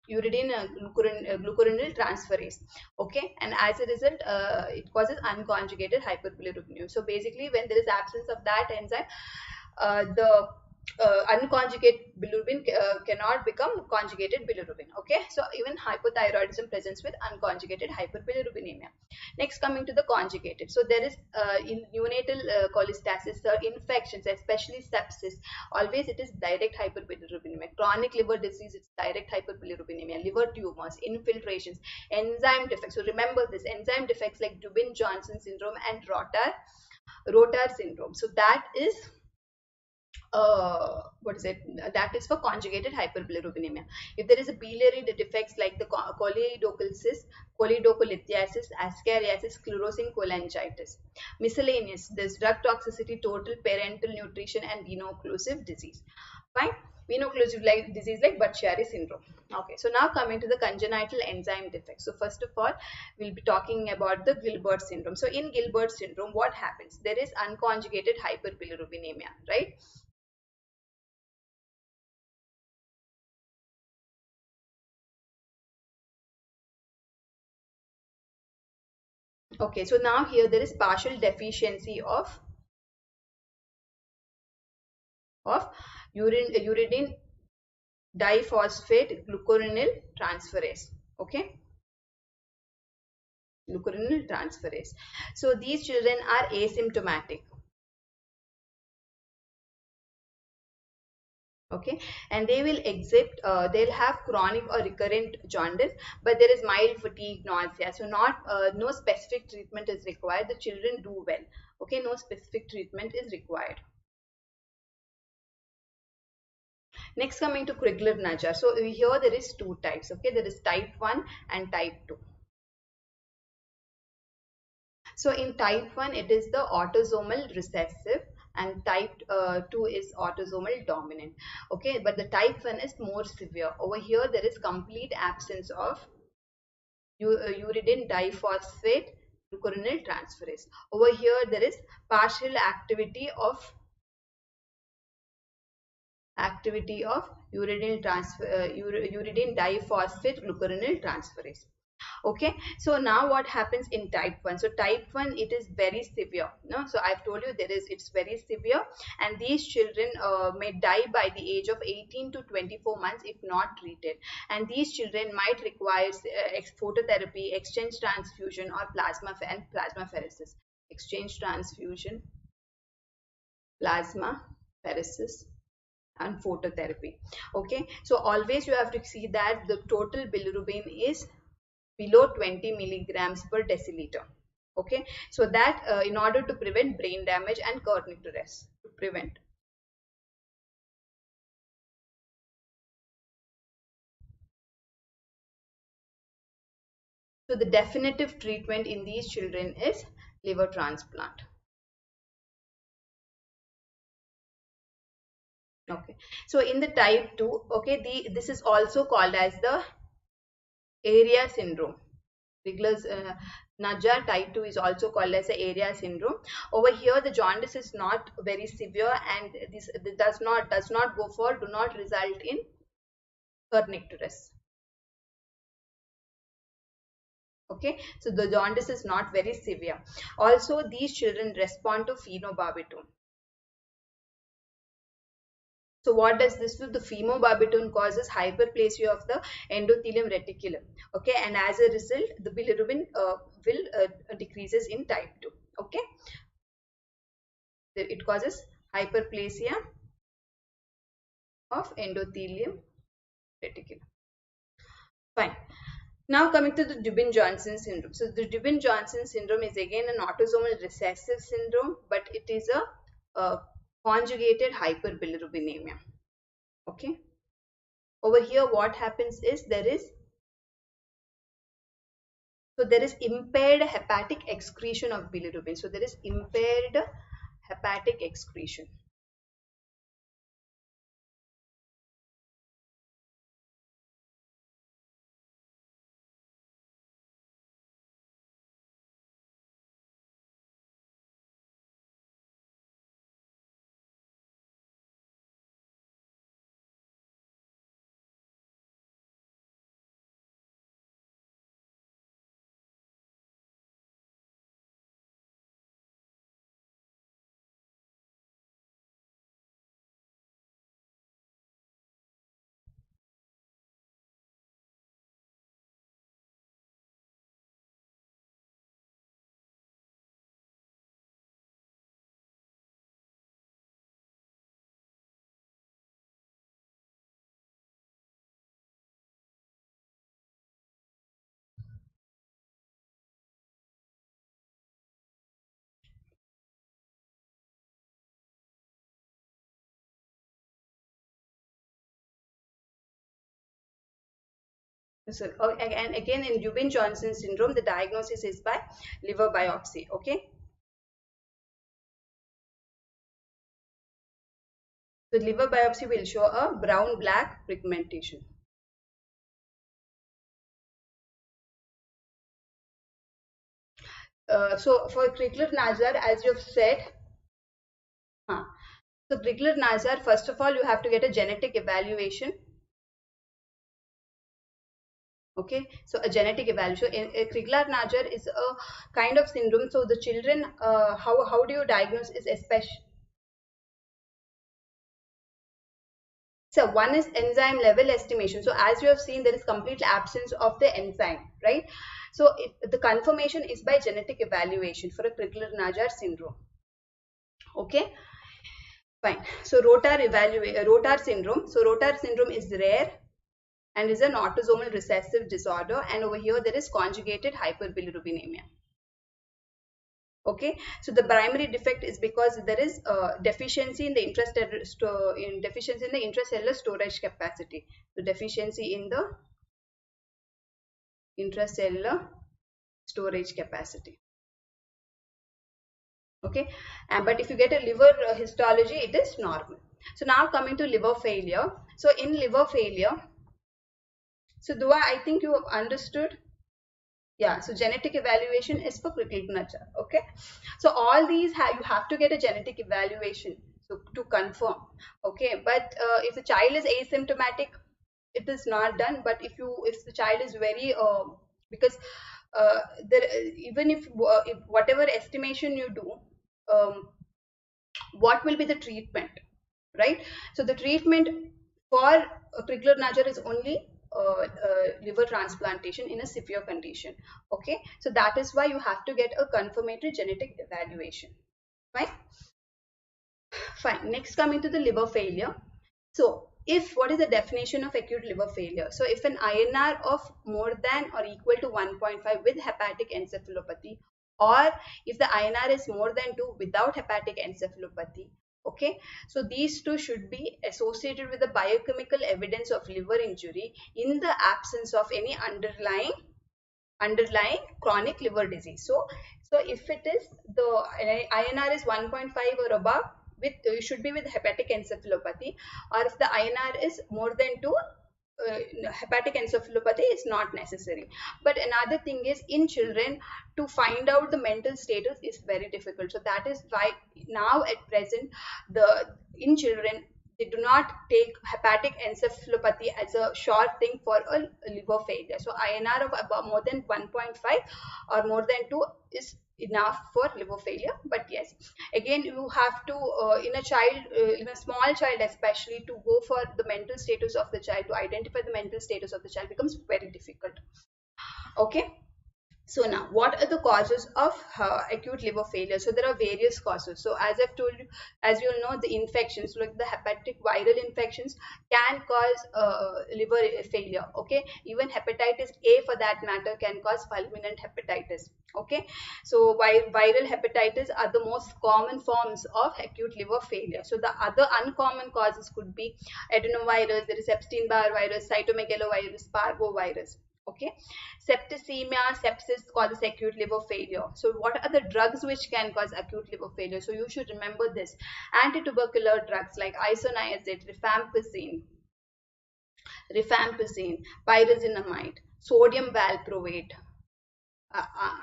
A: glucuronyl transferase. Okay, and as a result, it causes unconjugated hyperbilirubinemia. So basically, when there is absence of that enzyme, the unconjugated bilirubin cannot become conjugated bilirubin. Okay, so even hypothyroidism presents with unconjugated hyperbilirubinemia. Next, coming to the conjugated. So there is in neonatal cholestasis, infections, especially sepsis. Always it is direct hyperbilirubinemia. Chronic liver disease, it's direct hyperbilirubinemia. Liver tumors, infiltrations, enzyme defects. So remember this: enzyme defects like Dubin-Johnson syndrome and Rotar syndrome. So that is what is it, that is for conjugated hyperbilirubinemia. If there is a biliary defects like the choledocholithiasis, ascariasis, sclerosing cholangitis. Miscellaneous, there's drug toxicity, total parental nutrition, and veno-occlusive disease. Fine. Veno-occlusive disease like Budd-Chiari syndrome. Okay, so now coming to the congenital enzyme defects. So first of all, we'll be talking about the Gilbert syndrome. So in Gilbert syndrome, what happens? There is unconjugated hyperbilirubinemia, right? Okay, so now here there is partial deficiency of uridine diphosphate glucuronyl transferase. Okay, glucuronyl transferase. So these children are asymptomatic. Okay, and they will exhibit, they'll have chronic or recurrent jaundice, but there is mild fatigue, nausea. So no specific treatment is required. The children do well. Okay, no specific treatment is required. Next, coming to Crigler-Najjar. So here there is two types. Okay, there is type 1 and type 2. So in type 1, it is the autosomal recessive, and type 2 is autosomal dominant. Okay, but the type 1 is more severe. Over here, there is complete absence of uridine diphosphate glucuronyl transferase. Over here, there is partial activity of uridine diphosphate glucuronyl transferase. Okay, so now what happens in type 1? So type 1, it is very severe, no? So I've told you it's very severe, and these children may die by the age of 18 to 24 months if not treated, and these children might require phototherapy, exchange transfusion, or plasmapheresis. Exchange transfusion, plasmapheresis, and phototherapy. Okay, so always you have to see that the total bilirubin is below 20 milligrams per deciliter. Okay, so that in order to prevent brain damage and kernicterus, to prevent. So the definitive treatment in these children is liver transplant. Okay, so in the type 2, okay, this is also called as the area syndrome. Crigler's Najjar type 2 is also called as the area syndrome. Over here, the jaundice is not very severe, and this does not go for, do not result in kernicterus. Okay, so the jaundice is not very severe. Also, these children respond to phenobarbital. So what does this do? The phenobarbital causes hyperplasia of the endothelium reticulum. Okay, and as a result, the bilirubin will decreases in type 2. Okay, it causes hyperplasia of endothelium reticulum. Fine. Now coming to the Dubin-Johnson syndrome. So the Dubin-Johnson syndrome is again an autosomal recessive syndrome, but it is a conjugated hyperbilirubinemia. Okay. Over here, what happens is there is impaired hepatic excretion of bilirubin. So there is impaired hepatic excretion. So, and again in Dubin-Johnson syndrome, the diagnosis is by liver biopsy. Okay. The liver biopsy will show a brown-black pigmentation. So for Crigler-Najjar, as you've said, so Crigler-Najjar, first of all, you have to get a genetic evaluation. Okay, so a genetic evaluation. Crigler-Najjar is a kind of syndrome. So the children, how do you diagnose is especially. So one is enzyme level estimation. So as you have seen, there is complete absence of the enzyme, right? So the confirmation is by genetic evaluation for a Crigler-Najjar syndrome. Okay, fine. So Rotar syndrome. So Rotar syndrome is rare and is an autosomal recessive disorder. And over here there is conjugated hyperbilirubinemia. Okay, so the primary defect is because there is deficiency in the intracellular storage capacity. So deficiency in the intracellular storage capacity. Okay, but if you get a liver histology, it is normal. So now coming to liver failure. So in liver failure, so Dua, I think you have understood. Yeah, so genetic evaluation is for Crigler-Najjar. Okay, so all these you have to get a genetic evaluation so to confirm. Okay, but if the child is asymptomatic, it is not done. But if the child is very because there even if whatever estimation you do, um, what will be the treatment, right? So the treatment for Crigler-Najjar is only liver transplantation in a severe condition. Okay, so that is why you have to get a confirmatory genetic evaluation. Fine. Fine. Next, coming to the liver failure. So if what is the definition of acute liver failure? So if an INR of more than or equal to 1.5 with hepatic encephalopathy, or if the INR is more than 2 without hepatic encephalopathy, okay, so these two should be associated with the biochemical evidence of liver injury in the absence of any underlying chronic liver disease. So if it is the INR is 1.5 or above, with should be with hepatic encephalopathy, or if the INR is more than 2, hepatic encephalopathy is not necessary. But another thing is, in children, to find out the mental status is very difficult. So that is why now at present, the in children, they do not take hepatic encephalopathy as a sure thing for a liver failure. So INR of about more than 1.5 or more than 2 is enough for liver failure. But yes, again, you have to in a child, in a small child especially, to go for the mental status of the child, to identify the mental status of the child becomes very difficult. Okay. So now, what are the causes of acute liver failure? So there are various causes. So as I've told you, as you know, the infections like the hepatic viral infections can cause liver failure. Okay, even hepatitis A for that matter can cause fulminant hepatitis. Okay, so viral hepatitis are the most common forms of acute liver failure. So the other uncommon causes could be adenovirus, there is Epstein-Barr virus, cytomegalovirus, parvovirus. Okay, septicemia, sepsis causes acute liver failure. So what are the drugs which can cause acute liver failure? So you should remember this: anti-tubercular drugs like isoniazid, rifampicin, pyrazinamide, sodium valproate,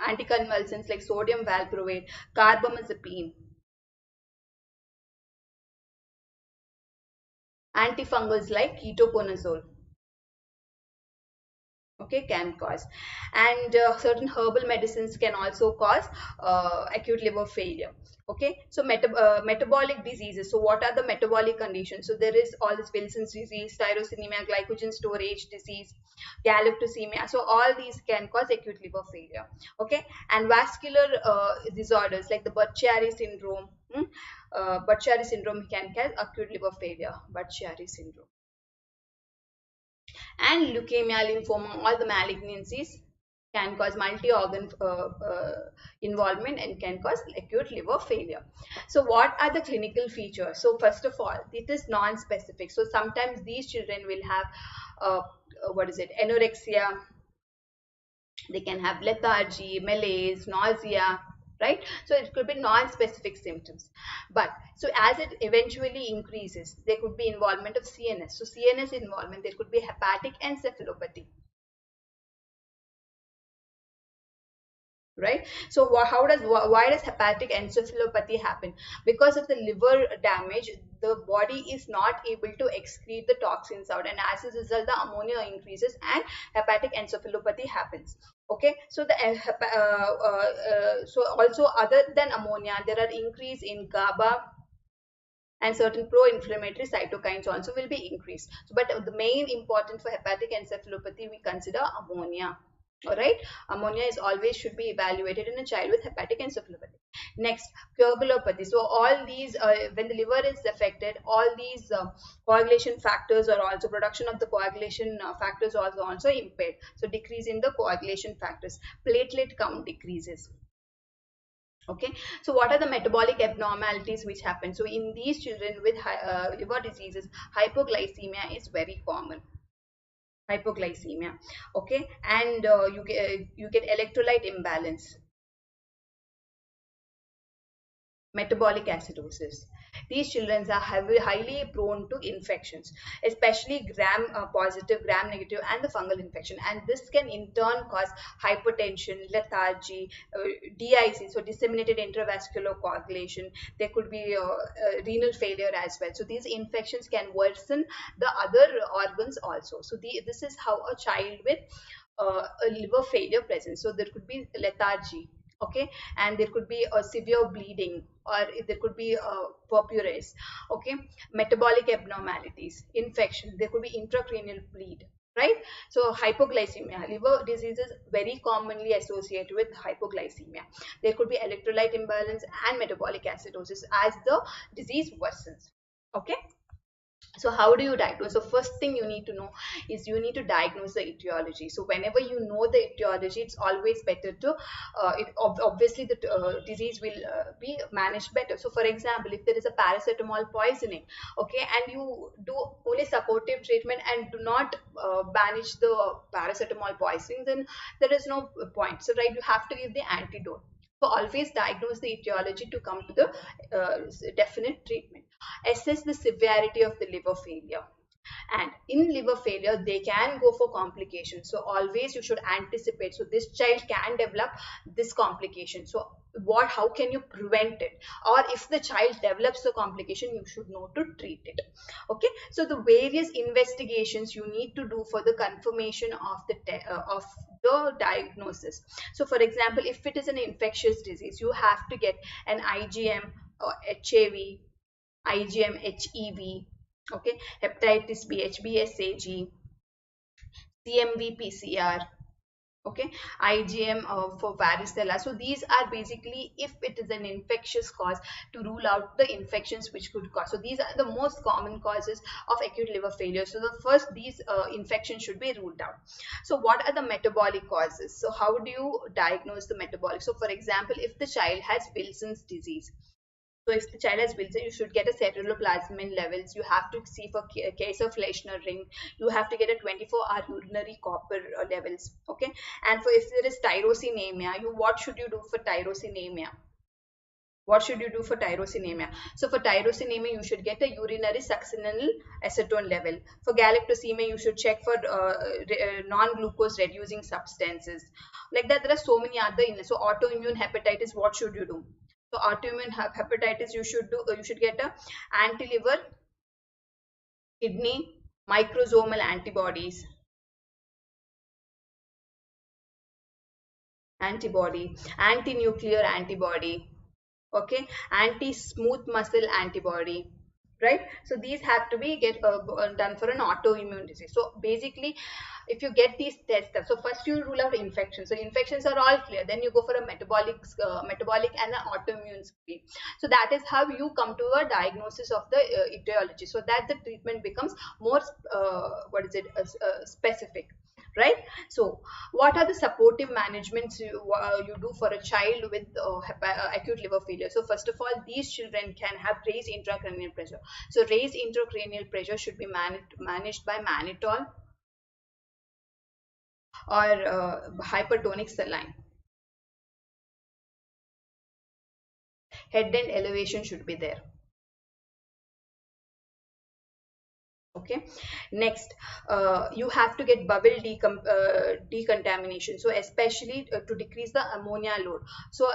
A: anticonvulsants like sodium valproate, carbamazepine, antifungals like ketoconazole. Okay, can cause, and certain herbal medicines can also cause acute liver failure. Okay, so metabolic diseases. So what are the metabolic conditions? So there is all this Wilson's disease, tyrosinemia, glycogen storage disease, galactosemia. So all these can cause acute liver failure. Okay, and vascular disorders like the Budd-Chiari syndrome. Budd-Chiari syndrome can cause acute liver failure. Budd-Chiari syndrome. And leukemia, lymphoma, all the malignancies can cause multi-organ involvement and can cause acute liver failure. So what are the clinical features? So first of all, it is non-specific. So sometimes these children will have anorexia, they can have lethargy, malaise, nausea, right? So it could be non-specific symptoms. But so as it eventually increases, there could be involvement of CNS. So CNS involvement, there could be hepatic encephalopathy, right? So why does hepatic encephalopathy happen? Because of the liver damage, the body is not able to excrete the toxins out, and as a result, the ammonia increases and hepatic encephalopathy happens. Okay, so so also other than ammonia, there are increase in GABA, and certain pro-inflammatory cytokines also will be increased. So, but the main important for hepatic encephalopathy, we consider ammonia. All right, ammonia is always should be evaluated in a child with hepatic encephalopathy. Next, coagulopathy. So all these, when the liver is affected, all these coagulation factors are also, production of the coagulation factors are also impaired. So decrease in the coagulation factors, platelet count decreases. Okay, so what are the metabolic abnormalities which happen? So in these children with liver diseases, hypoglycemia is very common. Hypoglycemia. Okay, and you get electrolyte imbalance, metabolic acidosis. These children are highly prone to infections, especially gram positive, gram negative, and the fungal infection. And this can in turn cause hypertension, lethargy, DIC, so disseminated intravascular coagulation. There could be renal failure as well. So these infections can worsen the other organs also. So this is how a child with a liver failure presents. So there could be lethargy, okay, and there could be a severe bleeding, or there could be purpures, okay, metabolic abnormalities, infection, there could be intracranial bleed, right? So hypoglycemia, liver diseases very commonly associated with hypoglycemia. There could be electrolyte imbalance and metabolic acidosis as the disease worsens. Okay, so how do you diagnose? So first thing you need to know is you need to diagnose the etiology. So whenever you know the etiology, it's always better to obviously the disease will be managed better. So for example, if there is a paracetamol poisoning, okay, and you do only supportive treatment and do not banish the paracetamol poisoning, then there is no point. So right, you have to give the antidote. So always diagnose the etiology to come to the definite treatment. Assess the severity of the liver failure. And in liver failure, they can go for complications. So always you should anticipate. So this child can develop this complication. So how can you prevent it? Or if the child develops the complication, you should know to treat it. Okay. So the various investigations you need to do for the confirmation of the diagnosis. So for example, if it is an infectious disease, you have to get an IgM or HAV, IgM HEV, okay, hepatitis B, HBsAg, CMV PCR, okay, IgM for varicella. So these are basically if it is an infectious cause, to rule out the infections which could cause. So these are the most common causes of acute liver failure. So the first, these infections should be ruled out. So what are the metabolic causes? So how do you diagnose the metabolic? So for example, if the child has Wilson's disease, so if the child has Wilson, you should get a ceruloplasmin levels. You have to see for case of Leishner ring. You have to get a 24-hour urinary copper levels. Okay. And for if there is tyrosinemia, what should you do for tyrosinemia? What should you do for tyrosinemia? So for tyrosinemia, you should get a urinary succinyl acetone level. For galactosemia, you should check for non-glucose reducing substances. Like that, there are so many other illnesses. So autoimmune hepatitis, what should you do? So autoimmune hepatitis, you should get a anti-liver, kidney, microsomal antibody, anti-nuclear antibody, okay, anti-smooth muscle antibody, right? So these have to be done for an autoimmune disease. So basically, if you get these tests, so first you rule out infections. So infections are all clear. Then you go for a metabolic and an autoimmune screen. So that is how you come to a diagnosis of the etiology. So that the treatment becomes more specific. Right. So what are the supportive managements you do for a child with acute liver failure? So first of all, these children can have raised intracranial pressure. So raised intracranial pressure should be managed by mannitol or hypertonic saline. Head and elevation should be there. Okay. Next, you have to get bowel decontamination. So especially to decrease the ammonia load. So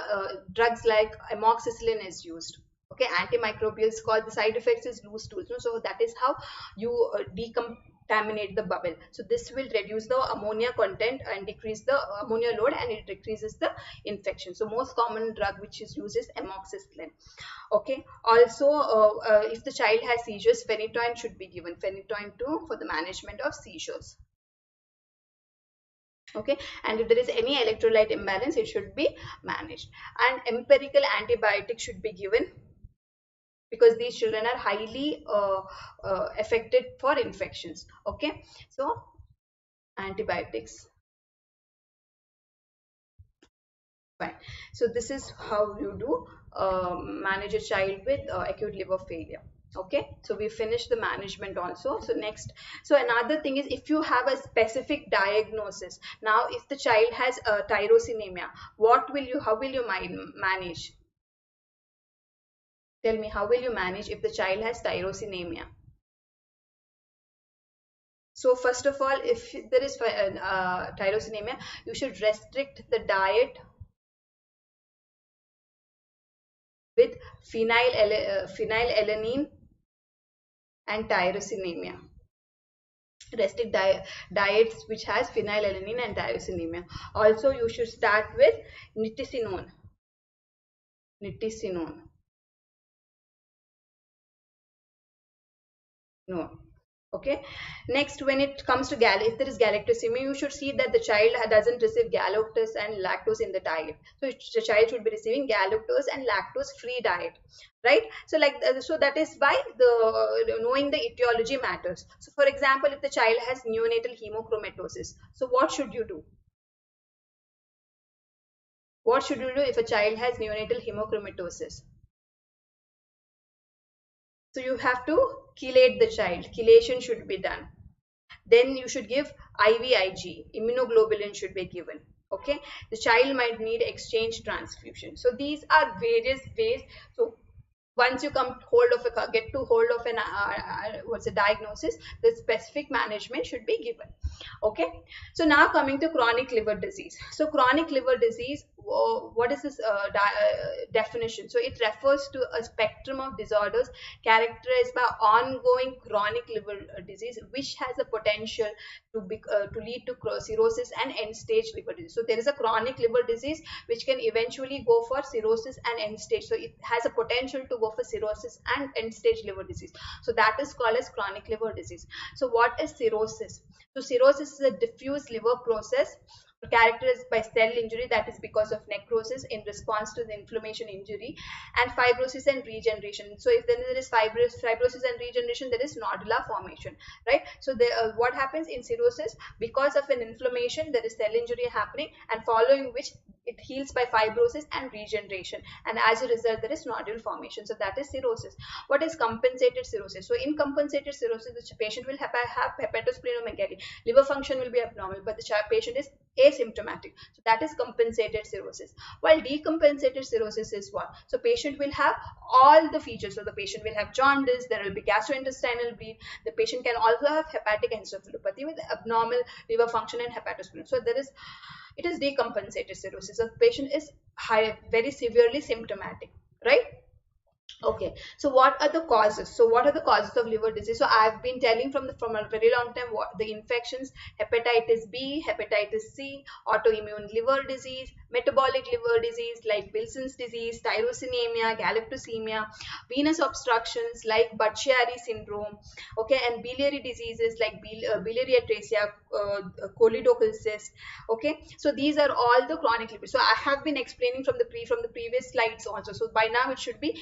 A: drugs like amoxicillin is used. Okay, antimicrobials, called the side effects is loose stools. So that is how you decontaminate the bowel. So this will reduce the ammonia content and decrease the ammonia load, and it decreases the infection. So most common drug which is used is amoxicillin. Okay. Also, if the child has seizures, phenytoin should be given. Phenytoin too for the management of seizures. Okay. And if there is any electrolyte imbalance, it should be managed. And empirical antibiotics should be given, because these children are highly affected for infections. Okay. So antibiotics. Fine. So this is how you do manage a child with acute liver failure. Okay, so we finished the management also. So next, so another thing is, if you have a specific diagnosis, now if the child has tyrosinemia, how will you manage? Tell me, how will you manage if the child has tyrosinemia? So first of all, if there is tyrosinemia, you should restrict the diet with phenylalanine and tyrosinemia. Restrict diets which has phenylalanine and tyrosinemia. Also, you should start with nitisinone. No. Okay. Next, when it comes to if there is galactosemia, you should see that the child doesn't receive galactose and lactose in the diet. So the child should be receiving galactose and lactose free diet, right? So so that is why the knowing the etiology matters. So for example, if the child has neonatal hemochromatosis, so what should you do? What should you do if a child has neonatal hemochromatosis? So you have to chelate the child. Chelation should be done. Then you should give IVIG. Immunoglobulin should be given. Okay, the child might need exchange transfusion. So these are various ways. So once you come hold of a get to hold of an what's a diagnosis, the specific management should be given. Okay, so now coming to chronic liver disease. So chronic liver disease, what is this definition? So it refers to a spectrum of disorders characterized by ongoing chronic liver disease which has a potential to lead to cirrhosis and end stage liver disease. So there is a chronic liver disease which can eventually go for cirrhosis and end stage. So it has a potential to go for cirrhosis and end stage liver disease. So that is called as chronic liver disease. So what is cirrhosis? So cirrhosis is a diffuse liver process characterized by cell injury, that is because of necrosis in response to the inflammation injury, and fibrosis and regeneration. So if then there is fibrosis and regeneration, there is nodular formation, right? So what happens in cirrhosis, because of an inflammation there is cell injury happening, and following which it heals by fibrosis and regeneration, and as a result there is nodule formation. So that is cirrhosis. What is compensated cirrhosis? So in compensated cirrhosis, the patient will have hepatosplenomegaly, liver function will be abnormal, but the patient is asymptomatic. So that is compensated cirrhosis. While decompensated cirrhosis is what? So patient will have all the features. So the patient will have jaundice, there will be gastrointestinal bleed, the patient can also have hepatic encephalopathy with abnormal liver function and hepatosplenomegaly. So it is decompensated cirrhosis. The patient is very severely symptomatic, right? Okay, so what are the causes? So what are the causes of liver disease? So I've been telling from a very long time what the infections: hepatitis B, hepatitis C, autoimmune liver disease, metabolic liver disease like Wilson's disease, tyrosinemia, galactosemia, venous obstructions like Budd-Chiari syndrome, okay, and biliary diseases like biliary atresia, choledochal cyst. Okay, so these are all the chronic liver. So I have been explaining from the previous slides also. So by now it should be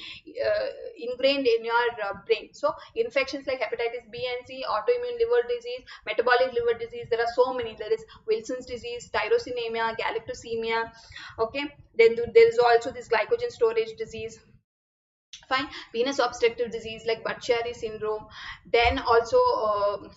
A: ingrained in your brain. So infections like hepatitis B and C, autoimmune liver disease, metabolic liver disease, there are so many. There is Wilson's disease, tyrosinemia, galactosemia. Okay, then there is also this glycogen storage disease. Fine, venous obstructive disease like Budd-Chiari syndrome. Then also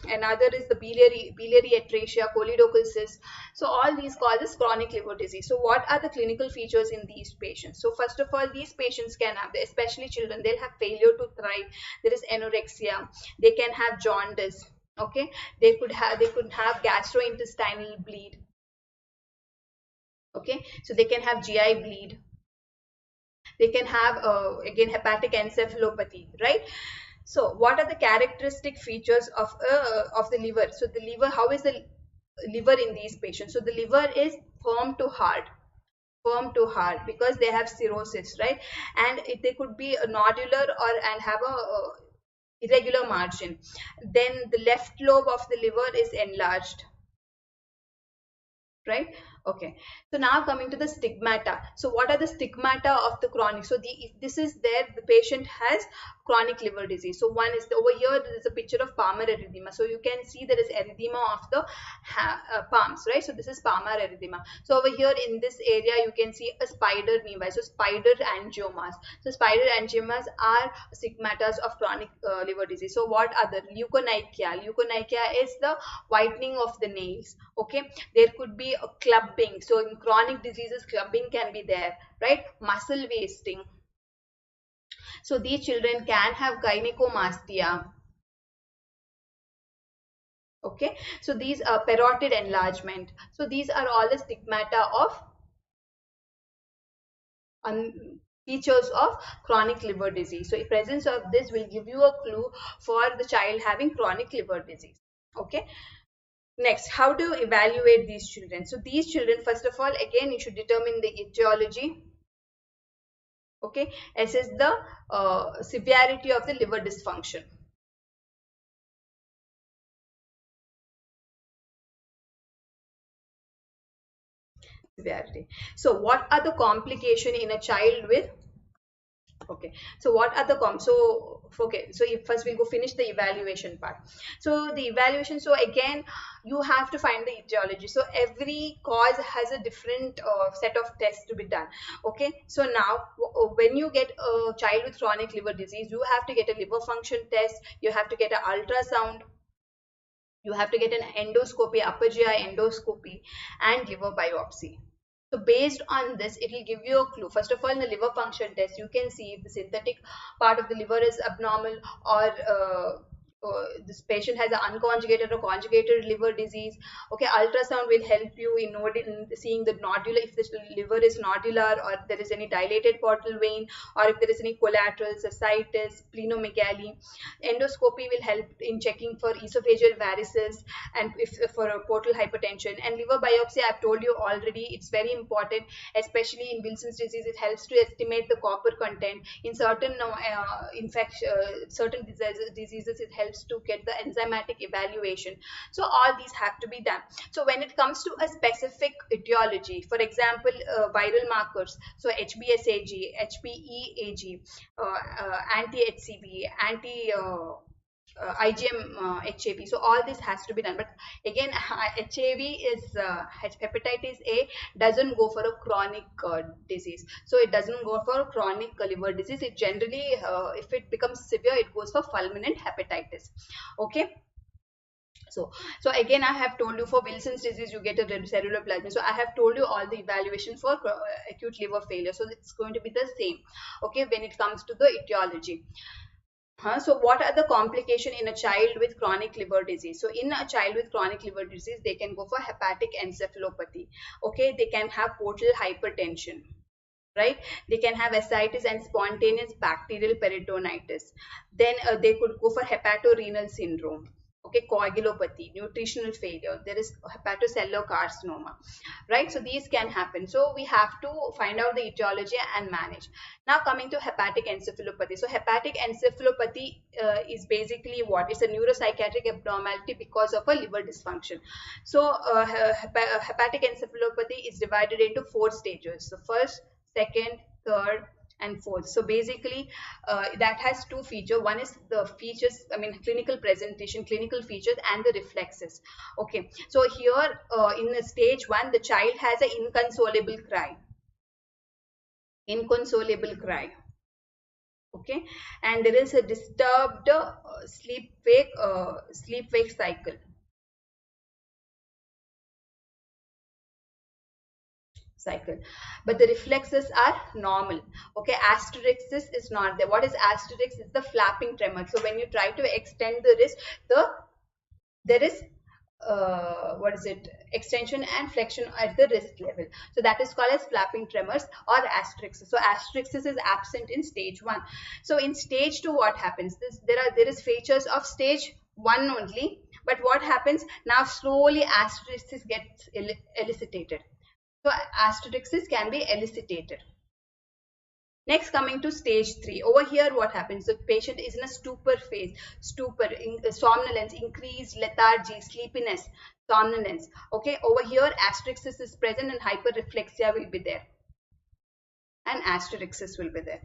A: another is the biliary atresia, choledochal cyst. So all these causes chronic liver disease. So what are the clinical features in these patients? So first of all, these patients can have, especially children, they'll have failure to thrive. There is anorexia. They can have jaundice. Okay, they could have gastrointestinal bleed. Okay, so they can have GI bleed. They can have again hepatic encephalopathy, right? So what are the characteristic features of the liver? So the liver, how is the liver in these patients? So the liver is firm to hard, because they have cirrhosis, right? And they could be a nodular or and have a irregular margin. Then the left lobe of the liver is enlarged, right? Okay, so now coming to the stigmata. So what are the stigmata of the chronic? So if this is there, the patient has chronic liver disease. So one is over here, there is a picture of palmar erythema. So you can see there is erythema of the palms, right? So this is palmar erythema. So over here in this area you can see a spider nevi, so spider angiomas. So spider angiomas are stigmata of chronic liver disease. So what are the leukonychia? Leukonychia is the whitening of the nails. Okay, there could be a clubbing. So in chronic diseases, clubbing can be there, right? Muscle wasting. So these children can have gynecomastia. Okay, so these are parotid enlargement. So these are all the stigmata of features of chronic liver disease. So the presence of this will give you a clue for the child having chronic liver disease. Okay. Next, how to evaluate these children? So these children, first of all, again, you should determine the etiology. Okay, assess the severity of the liver dysfunction. Severity. So what are the complication in a child with? Okay, so what are the so if first we'll go finish the evaluation part. So the evaluation, so again you have to find the etiology. So every cause has a different set of tests to be done. Okay, so now when you get a child with chronic liver disease, you have to get a liver function test, you have to get an ultrasound. You have to get an endoscopy, upper GI endoscopy, and liver biopsy. So based on this, it will give you a clue. First of all, in the liver function test, you can see if the synthetic part of the liver is abnormal, or this patient has an unconjugated or conjugated liver disease. Okay, ultrasound will help you in seeing the nodular, if the liver is nodular, or there is any dilated portal vein, or if there is any collaterals, ascites, splenomegaly. Endoscopy will help in checking for esophageal varices, and if for a portal hypertension. And liver biopsy, I've told you already, it's very important, especially in Wilson's disease. It helps to estimate the copper content in certain certain diseases. It helps to get the enzymatic evaluation. So all these have to be done. So when it comes to a specific etiology, for example, viral markers, so HBsAg, HBeAg, anti-HCV, anti IgM HAV. So all this has to be done. But again, HAV is hepatitis A doesn't go for a chronic disease. So it doesn't go for chronic liver disease. It generally, if it becomes severe, it goes for fulminant hepatitis. Okay. So again, I have told you for Wilson's disease, you get a cellular plasmin. So I have told you all the evaluation for acute liver failure. So it's going to be the same. Okay, when it comes to the etiology. So what are the complications in a child with chronic liver disease? So in a child with chronic liver disease, they can go for hepatic encephalopathy. Okay, they can have portal hypertension, right? They can have ascites and spontaneous bacterial peritonitis. Then they could go for hepatorenal syndrome. Okay, coagulopathy, nutritional failure, there is hepatocellular carcinoma, right? So these can happen. So we have to find out the etiology and manage. Now coming to hepatic encephalopathy. So hepatic encephalopathy is basically what? It's a neuropsychiatric abnormality because of a liver dysfunction. So hepatic encephalopathy is divided into 4 stages. So first, second, third, and fourth. So basically that has 2 features. One is the features, I mean clinical presentation, clinical features, and the reflexes. Okay, so here in the stage 1, the child has an inconsolable cry. Inconsolable cry. Okay, and there is a disturbed sleep wake cycle. But the reflexes are normal. Okay, asterixis is not there. What is asterix? It's the flapping tremor. So when you try to extend the wrist, there is what is it, extension and flexion at the wrist level. So that is called as flapping tremors or asterixis. So asterixis is absent in stage 1. So in stage 2, what happens? There is features of stage 1 only, but what happens now, slowly asterixis gets elicited. So asterixis can be elicited. Next, coming to stage 3. Over here, what happens? The patient is in a stupor phase. Stupor, somnolence, increased lethargy, sleepiness, somnolence. Okay, over here, asterixis is present and hyperreflexia will be there. And asterixis will be there.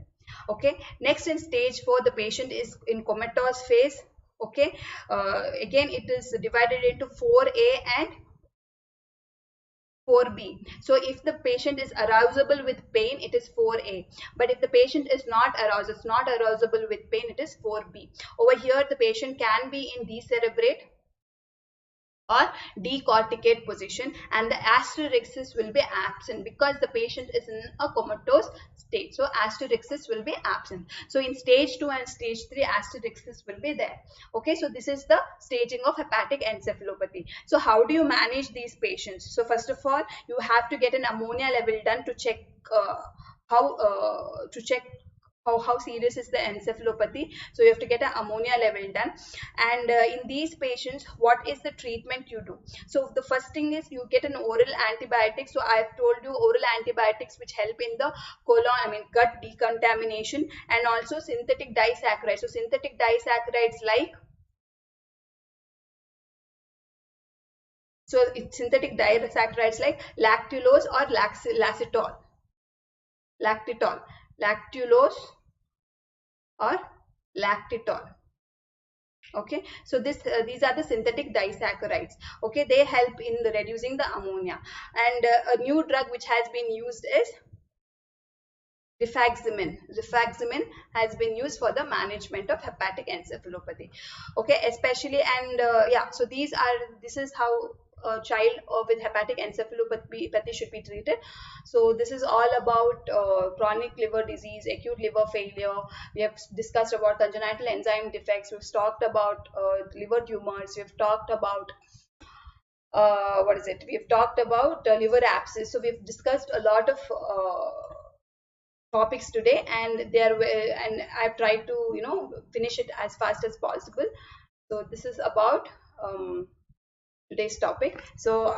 A: Okay, next in stage 4, the patient is in comatose phase. Okay, again, it is divided into 4A and 4B. So if the patient is arousable with pain, it is 4A. But if the patient is not aroused, it's not arousable with pain, it is 4B. Over here, the patient can be in decerebrate or decorticate position, and the asterixis will be absent because the patient is in a comatose state. So asterixis will be absent. So in stage 2 and stage 3, asterixis will be there. Okay, so this is the staging of hepatic encephalopathy. So how do you manage these patients? So first of all, you have to get an ammonia level done to check how serious is the encephalopathy. So you have to get an ammonia level done. And in these patients, what is the treatment you do? So the first thing is you get an oral antibiotic. So I have told you oral antibiotics which help in the gut decontamination, and also synthetic disaccharides. So synthetic disaccharides like, so it's synthetic disaccharides like lactulose or lactitol, lactulose or lactitol. Okay, so these are the synthetic disaccharides. Okay, they help in reducing the ammonia. And a new drug which has been used is Rifaximin has been used for the management of hepatic encephalopathy. Okay, especially, and yeah, so this is how a child with hepatic encephalopathy should be treated. So this is all about chronic liver disease, acute liver failure. We have discussed about congenital enzyme defects. We've talked about liver tumors. We've talked about what is it? We've talked about liver abscess. So we've discussed a lot of topics today, and and I've tried to finish it as fast as possible. So this is about today's topic. So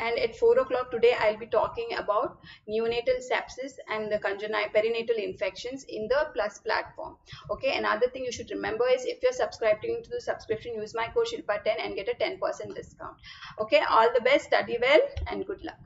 A: and at 4 o'clock today I'll be talking about neonatal sepsis and the congenital perinatal infections in the Plus platform. Okay, another thing you should remember is, if you're subscribing to the subscription, use my code Shilpa 10 and get a 10% discount. Okay, all the best, study well, and good luck.